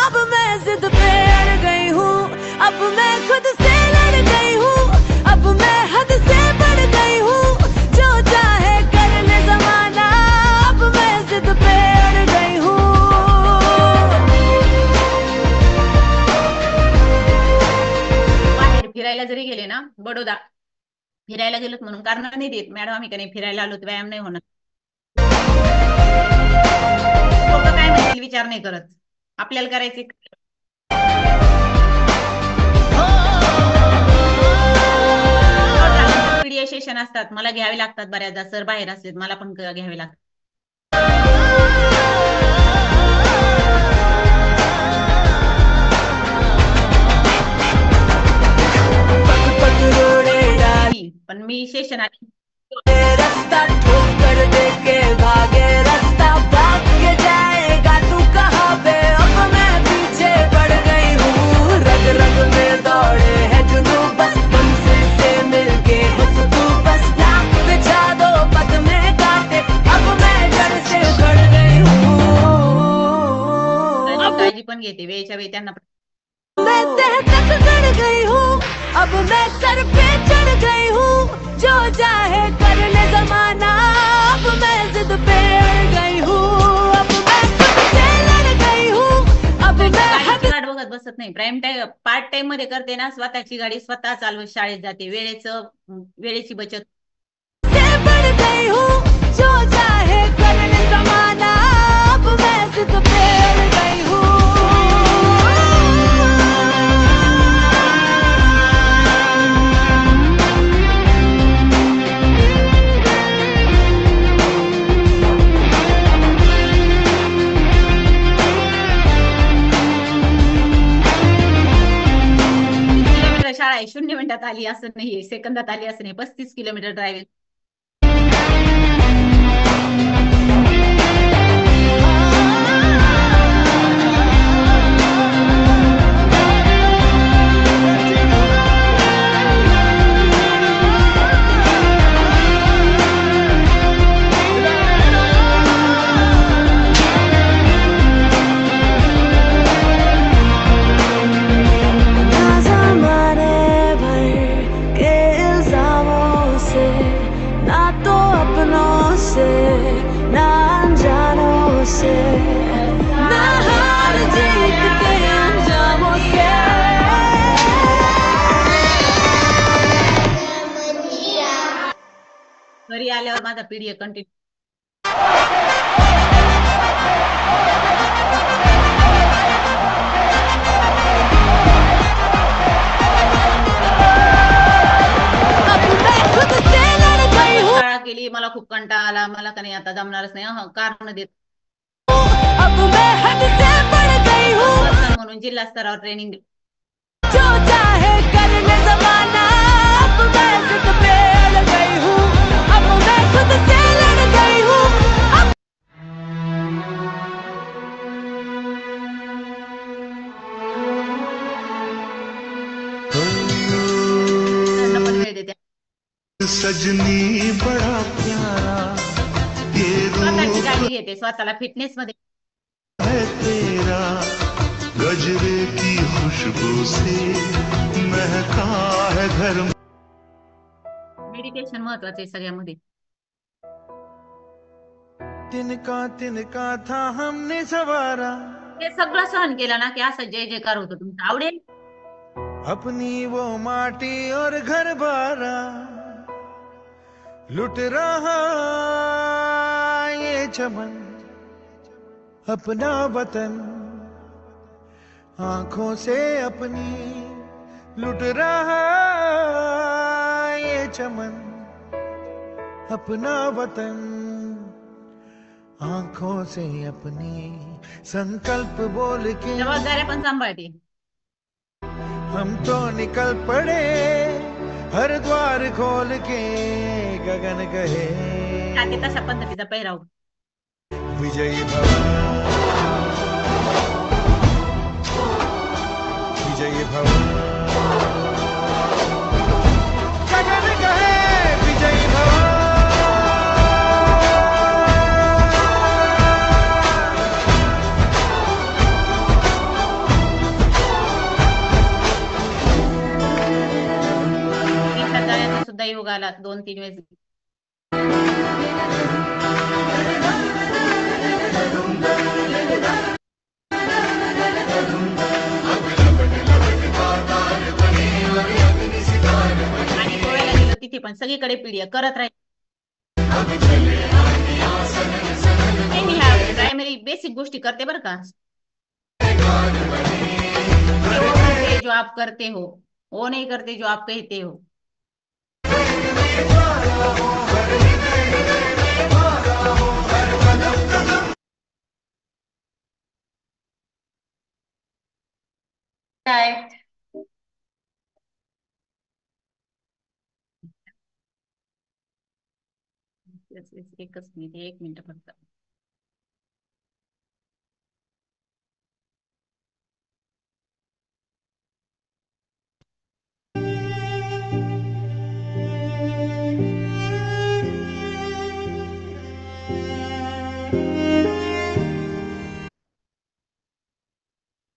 अब मैं जिद पे अड़ गई हूँ, अब मैं खुद से लड़ गई हूँ, अब मैं हद से बढ़ गई हूँ, जो चाहे कर ले जमाना, अब मैं जिद पे अड़ गई हूँ. बाहेर फिरायला जरी गेले ना, बडोदा फिरायला गेलोत म्हणून कारण नाही देत मॅडम, आम्ही का नाही फिरायला आलो व्यायाम नाही होणार. लोक काय म्हणतील विचार नाही करत, आपल्याला करायचे. पीडीए सेशन असतात, मला घ्यावे लागतात बऱ्याचदा, सर बाहेर असतात मला पण घ्यावे लागतात. पण मी सेशन रास्ता ठोकर दे के भागे, रास्ता भाग के जाएगा तू कहाँ पे, अब मैं पीछे पड़ गई हूँ, रग रग में दौड़े है जुनून, बस तुमसे से मिलके बस तू बस नाक बिछा दो पद में काटे, अब मैं जड़ से उखड़ गई हूँ. काळजी पण घेते वेळच्या वेळी त्यांना. मैं तह तक गड़ गई हूँ, अब मैं सर पे चढ़ गई हूँ, जो चाहे कर ले जमाना, अब मैं जिद पे अड़ गई हूँ, अब मैं खुद से लड़ गई हूँ, अब मैं वाट बघत बसत नाही. प्राइम टाइम पार्ट टाइम मध्ये करते ना, स्वतःची गाडी स्वतः चालवत शाळेत जाते, वेळेची बचत. से बढ़ गई हूँ, जो चाहे कर ले जमाना, अब मैं जिद पे अड़ गई हूँ. मिनिटात आली असं नाहीये, सेकंदात आली असं नाही. 35 किलोमीटर ड्रायव्हिंग. ना जमाने भर के इल्जामों से, ना तो अपनों से, ना अनजानों से, ना हार जीत के अंजामों से। घरी आल्यावर माझा पीडीएफ कंटिन्यू. अब मैं खुद से लड़ गई हूँ, शाळा केली, मला खूप कंटाळा आला, मला का नाही आता जमणारच नाही. कारण देत अब मैं हद से बढ़ गई हूँ, पर्सन म्हणून जिल्हा स्तरावर ट्रेनिंग. जो चाहे कर ले जमाना। अब मैं जिद पे अड़ गई हूँ, अब मैं खुद से लड़ गई हूँ। अब त्यांना पण वेळ देते. सजनी बड़ा प्यारा ये स्वतःची रूप काळजी घेते, स्वतःला फिटनेस मध्ये. है तेरा, गजरे की खुशबू से महका है घर। मेडिटेशन महत्वाचं आहे सगळ्यामध्ये. तिनका था हमने सवारा, हे सगळं सहन केलं ना की असं जय जयकार होतो तुमचा. आवडेल. अपनी वो माटी और घर बारा, लुट रहा ये चमन अपना वतन, आंखों से अपनी लुट रहा ये चमन अपना वतन, आंखों से अपनी संकल्प बोल के जबाबदाऱ्या पण सांभाळते. हम तो निकल पड़े हर द्वार खोल के, गगन कहे त्याने तशा पद्धतीचा पहिराव. विजयी भव, विजयी भव, गगन कहे विजयी भव। रिक्षात जाण्याचा सुद्धा योग आला 2-3 वेळेस. आणि गोव्याला गेलो तिथे पण सगळीकडे पीडीएफ करत राहील. मी ह्या प्रायमरी बेसिक गोष्टी करते बरं का. वो करते जो आप करते हो, वो नहीं करते जो आप कहते हो. काय एकच मिनिट, 1 मिनिट फक्त.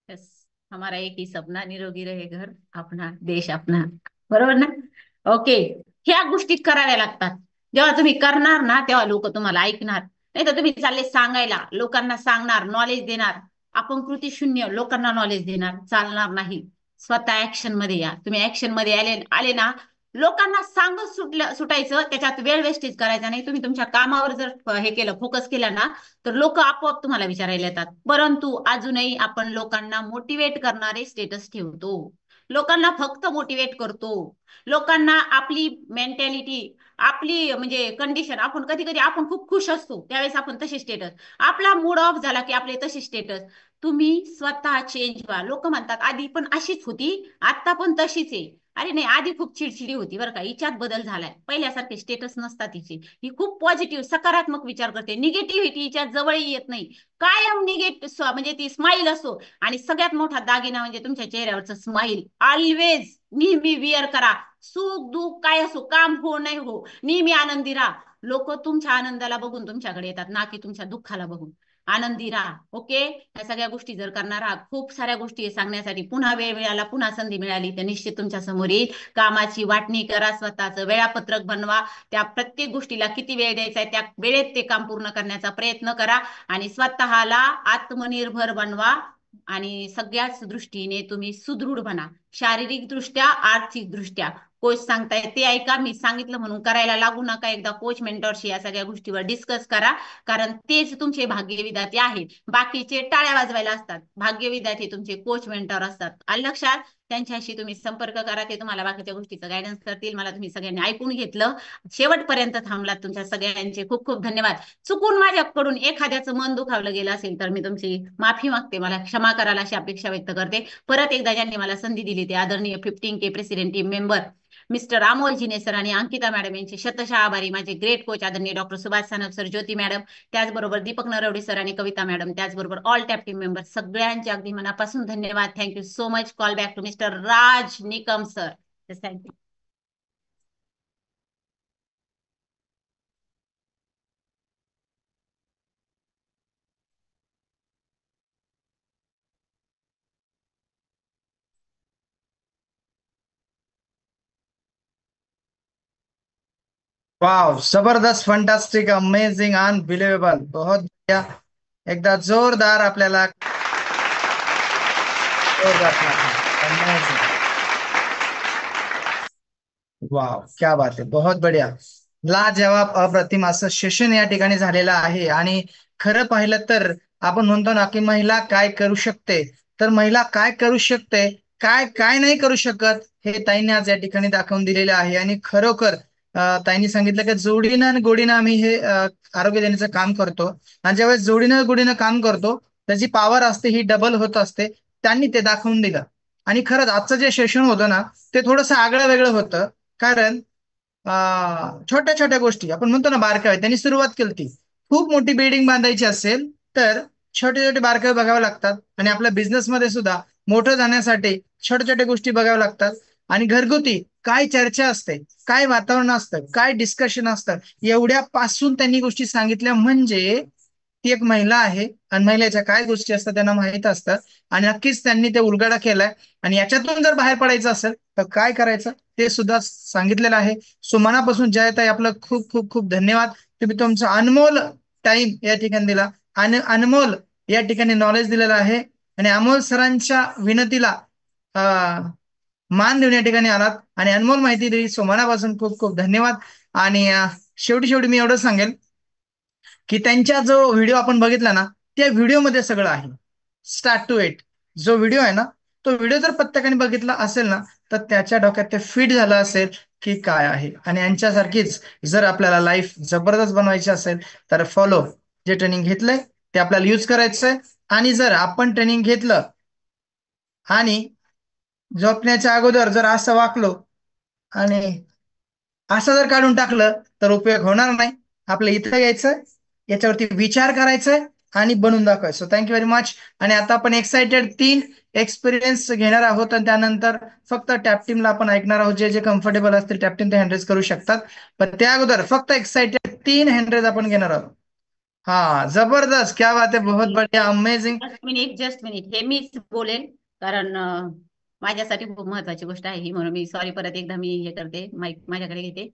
यस, हमारा एक ही सपना, निरोगी रहे घर अपना, देश अपना. बरोबर ना. ओके. ह्या गोष्टी कराव्या लागतात. जेव्हा तुम्ही करणार ना तेव्हा लोक तुम्हाला ऐकणार. नाही तर तुम्ही चालले सांगायला, लोकांना सांगणार, नॉलेज देणार, आपण कृती शून्य, लोकांना नॉलेज देणार, चालणार नाही. स्वतः ऍक्शन मध्ये या. तुम्ही ऍक्शन मध्ये आले ना, लोकांना सांगत सुटायचं, त्याच्यात वेळ वेस्टेज करायचा नाही. तुम्ही तुमच्या कामावर जर हे केलं, फोकस केला ना, तर लोक आपोआप तुम्हाला विचारायला येतात. परंतु अजूनही आपण लोकांना मोटिवेट करणारे स्टेटस ठेवतो, लोकांना फक्त मोटिवेट करतो, लोकांना आपली मेंटॅलिटी, आपली म्हणजे कंडिशन, आपण कधी कधी आपण खूप खुश असतो त्यावेळेस आपण तसे स्टेटस, आपला मूड ऑफ झाला की आपले तसे स्टेटस. तुम्ही स्वतः चेंज व्हा. लोक म्हणतात आधी पण अशीच होती, आता पण तशीच आहे. अरे नाही, आधी खूप चिडचिडी होती बरं का, हिच्यात बदल झालाय. पहिल्यासारखे स्टेटस नसतात तिचे. ही खूप पॉझिटिव्ह सकारात्मक विचार करते. निगेटिव्हिटी हिच्या जवळही येत नाही. कायम निगेटिव्ह म्हणजे ती स्माईल असो. आणि सगळ्यात मोठा दागिना म्हणजे तुमच्या चेहऱ्यावरचं स्माईल. ऑलवेज नेहमी विअर करा. सुख दुःख काय असो, काम हो नाही हो, नेहमी आनंदी राहा. लोक तुमच्या आनंदाला बघून तुमच्याकडे येतात, ना की तुमच्या दुःखाला बघून. आनंदी राहा. ओके, या सगळ्या गोष्टी जर करणार आहात, खूप साऱ्या गोष्टी सांगण्यासाठी, पुन्हा वेळ मिळाला, पुन्हा संधी मिळाली तर निश्चित तुमच्या समोर येईल. कामाची वाटणी करा, स्वतःचं वेळापत्रक बनवा. त्या प्रत्येक गोष्टीला किती वेळ द्यायचा आहे, त्या वेळेत ते काम पूर्ण करण्याचा प्रयत्न करा. आणि स्वतःला आत्मनिर्भर बनवा. आणि सगळ्याच दृष्टीने तुम्ही सुदृढ बना, शारीरिक दृष्ट्या, आर्थिक दृष्ट्या. कोच सांगताय ते ऐका, मी सांगितलं म्हणून करायला लागू नका. एकदा कोच मेंटॉरशी या सगळ्या गोष्टीवर डिस्कस करा, कारण तेच तुमचे भाग्य विधाते आहेत. बाकीचे टाळ्या वाजवायला असतात, भाग्य विधाते तुमचे कोच मेंटॉर असतात. आलं लक्षात? त्यांच्याशी तुम्ही संपर्क करा, ते तुम्हाला बाकीच्या गोष्टीचं गायडन्स करतील. मला तुम्ही सगळ्यांनी ऐकून घेतलं, शेवटपर्यंत थांबलात, तुमच्या सगळ्यांचे खूप खूप धन्यवाद. चुकून माझ्याकडून एखाद्याचं मन दुखावलं गेलं असेल तर मी तुमची माफी मागते, मला क्षमा करायला अशी अपेक्षा व्यक्त करते. परत एकदा ज्यांनी मला संधी दिली ते आदरणीय 15K president team member mister Amol Jine sir आणि अंकिता मॅडम यांचे शतशः आभारी. माझे ग्रेट कोच आदरणीय doctor Subhash Sanap sir, Jyoti madam, त्याचबरोबर दीपक नरवडे सर आणि कविता मॅडम, त्याचबरोबर ऑल टॅप टीम मेंबर, सगळ्यांचे अगदी मनापासून धन्यवाद. Thank you so much. Call back to mister Raj Nikam sir. Thank you. Wow, जबरदस्त, फंटास्टिक, अमेझिंग, अनबिलिव्हेबल, बहुत बढ़िया. एकदा जोरदार आपल्याला जोरदार अमेझिंग. वाव, क्या बात आहे, बहुत बढिया, लाजवाब, अप्रतिम असं सेशन या ठिकाणी झालेलं आहे. आणि खरं पाहिलं तर आपण म्हणतो ना की महिला काय करू शकते, तर महिला काय करू शकते, काय काय नाही करू शकत, हे ताईंनी आज या ठिकाणी दाखवून दिलेलं आहे. आणि खरोखर ताईंनी सांगितलं की जोडीनं आणि गोडीनं आम्ही हे आरोग्य देण्याचं काम करतो. आणि ज्यावेळेस जोडीनं गोडीनं काम करतो, त्याची पॉवर असते ही डबल होत असते. त्यांनी ते दाखवून दिलं. आणि खरंच आजचं जे सेशन होतं ना, ते थोडंसं आगळं वेगळं होतं. कारण छोट्या छोट्या गोष्टी आपण म्हणतो ना, बारकावे, त्यांनी सुरुवात केली ती. खूप मोठी बिल्डिंग बांधायची असेल तर छोटे छोटे बारकावे बघावे लागतात. आणि आपल्या बिझनेसमध्ये सुद्धा मोठं जाण्यासाठी छोट्या छोट्या गोष्टी बघाव्या लागतात. आणि घरगुती काय चर्चा असते, काय वातावरण असतं, काय डिस्कशन असतं, एवढ्यापासून त्यांनी गोष्टी सांगितल्या. म्हणजे ती एक महिला आहे आणि महिलेच्या काय गोष्टी असतात त्यांना माहित असतात. आणि नक्कीच त्यांनी ते उलगडा केलाय. आणि याच्यातून जर बाहेर पडायचं असेल तर काय करायचं ते सुद्धा सांगितलेलं आहे. सो मनापासून जयताई आपलं खूप खूप खूप धन्यवाद. तुम्ही तुमचा अनमोल टाइम या ठिकाणी दिला आणि अनमोल या ठिकाणी नॉलेज दिलेलं आहे. आणि अमोल सरांच्या विनंतीला मान देऊन या ठिकाणी आलात आणि अनमोल माहिती दिली. सो मनापासून खूप खूप धन्यवाद. आणि शेवटी शेवटी मी एवढं सांगेल की त्यांच्या जो व्हिडिओ आपण बघितला ना, त्या व्हिडिओमध्ये सगळं आहे, स्टार्ट टू एट. जो व्हिडिओ आहे ना, तो व्हिडिओ जर प्रत्येकाने बघितला असेल ना, तर त्याच्या डोक्यात ते फिट झालं असेल की काय आहे. आणि यांच्यासारखीच जर आपल्याला लाईफ जबरदस्त बनवायची असेल तर फॉलो, जे ट्रेनिंग घेतलंय ते आपल्याला यूज करायचंय. आणि जर आपण ट्रेनिंग घेतलं आणि झोपण्याच्या अगोदर जर असं वागलो आणि असं जर काढून टाकलं तर उपयोग होणार नाही. आपलं इथं यायचं, याच्यावरती विचार करायचंय आणि बनवून दाखवायचं. Thank you very much. आणि आता आपण एक्साइटेड 3 एक्सपिरियन्स घेणार आहोत आणि त्यानंतर फक्त टॅप टीमला आपण ऐकणार आहोत. जे जे कम्फर्टेबल असतील टॅप टीम ते हँडरेज करू शकतात. पण त्या अगोदर फक्त एक्साइटेड 3 हँडरेज आपण घेणार आहोत. हा, जबरदस्त, क्या बात आहे, बहुत बढ़िया, अमेझिंग. जस्ट मिनिट, हे मीच बोलेल, कारण माझ्यासाठी खूप महत्वाची गोष्ट आहे ही, म्हणून मी सॉरी, परत एकदा मी हे करते, माईक माझ्याकडे घेते.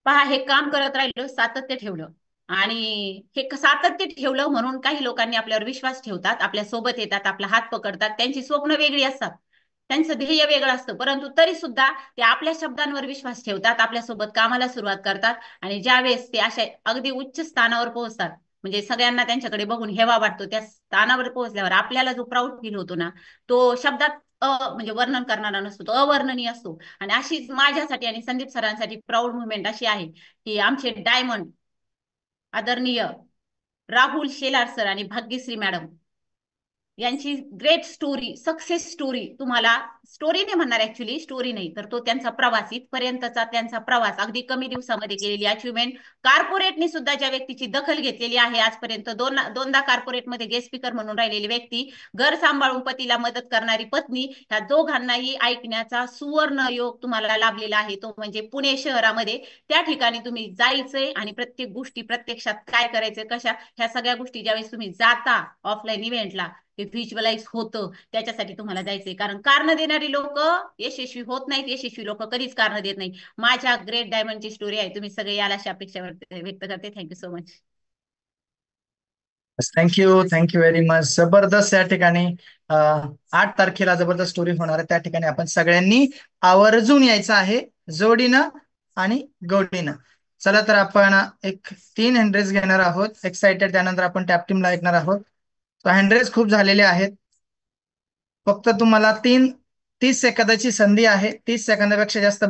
पहा, हे काम करत राहिलो, सातत्य ठेवलं, आणि हे सातत्य ठेवलं म्हणून काही लोकांनी आपल्यावर विश्वास ठेवतात, आपल्या सोबत येतात, आपला हात पकडतात. त्यांची स्वप्न वेगळी असतात, त्यांचं ध्येय वेगळं असतं, परंतु तरी सुद्धा ते आपल्या शब्दांवर विश्वास ठेवतात, आपल्यासोबत कामाला सुरुवात करतात. आणि ज्यावेळेस ते अशा अगदी उच्च स्थानावर पोहोचतात, म्हणजे सगळ्यांना त्यांच्याकडे बघून हेवा वाटतो, त्या स्थानावर पोहोचल्यावर आपल्याला जो प्राऊड फील होतो ना, तो शब्दात म्हणजे वर्णन करणारा नसतो, तो अवर्णनीय असतो. आणि अशीच माझ्यासाठी आणि संदीप सरांसाठी प्राऊड मुवमेंट अशी आहे की आमचे डायमंड आदरणीय राहुल शेलार सर आणि भाग्यश्री मॅडम यांची ग्रेट स्टोरी, सक्सेस स्टोरी, तुम्हाला स्टोरी नाही म्हणणार, ऍक्च्युली स्टोरी नाही तर तो त्यांचा प्रवास, इथपर्यंतचा त्यांचा प्रवास, अगदी कमी दिवसामध्ये केलेली अचिव्हमेंट, कॉर्पोरेटनी सुद्धा ज्या व्यक्तीची दखल घेतलेली आहे आजपर्यंत, दोनदा कॉर्पोरेटमध्ये गेस्ट स्पीकर म्हणून राहिलेली व्यक्ती, घर सांभाळून पतीला मदत करणारी पत्नी, ह्या दोघांनाही ऐकण्याचा सुवर्ण योग तुम्हाला लाभलेला आहे, तो म्हणजे पुणे शहरामध्ये. त्या ठिकाणी तुम्ही जायचंय आणि प्रत्येक गोष्टी प्रत्यक्षात काय करायचंय, कशा, ह्या सगळ्या गोष्टी ज्यावेळेस तुम्ही जाता ऑफलाईन इव्हेंटला, ते व्हिज्युअलाइज होतं, त्याच्यासाठी तुम्हाला जायचंय. कारण कारण देणारी लोक यशस्वी होत नाहीत, यशस्वी लोक कधीच कारण देत नाही. माझ्या ग्रेट डायमंडची स्टोरी आहे, तुम्ही सगळे याला अशी अपेक्षा व्यक्त करते. Thank you so much. Thank you very much. जबरदस्त. या ठिकाणी 8 तारखेला जबरदस्त स्टोरी होणार आहे, त्या ठिकाणी आपण सगळ्यांनी आवर्जून यायचं आहे, जोडीनं आणि गोडीनं. चला तर आपण एक 3 हँड्रेज घेणार आहोत, एक्साइटेड. त्यानंतर आपण टॅप टीमला ऐकणार आहोत. तो हँड्रेज खूप झालेले आहेत, फक्त तुम्हाला 30 सेकंदाची संधी आहे. 30 सेकंदापेक्षा जास्त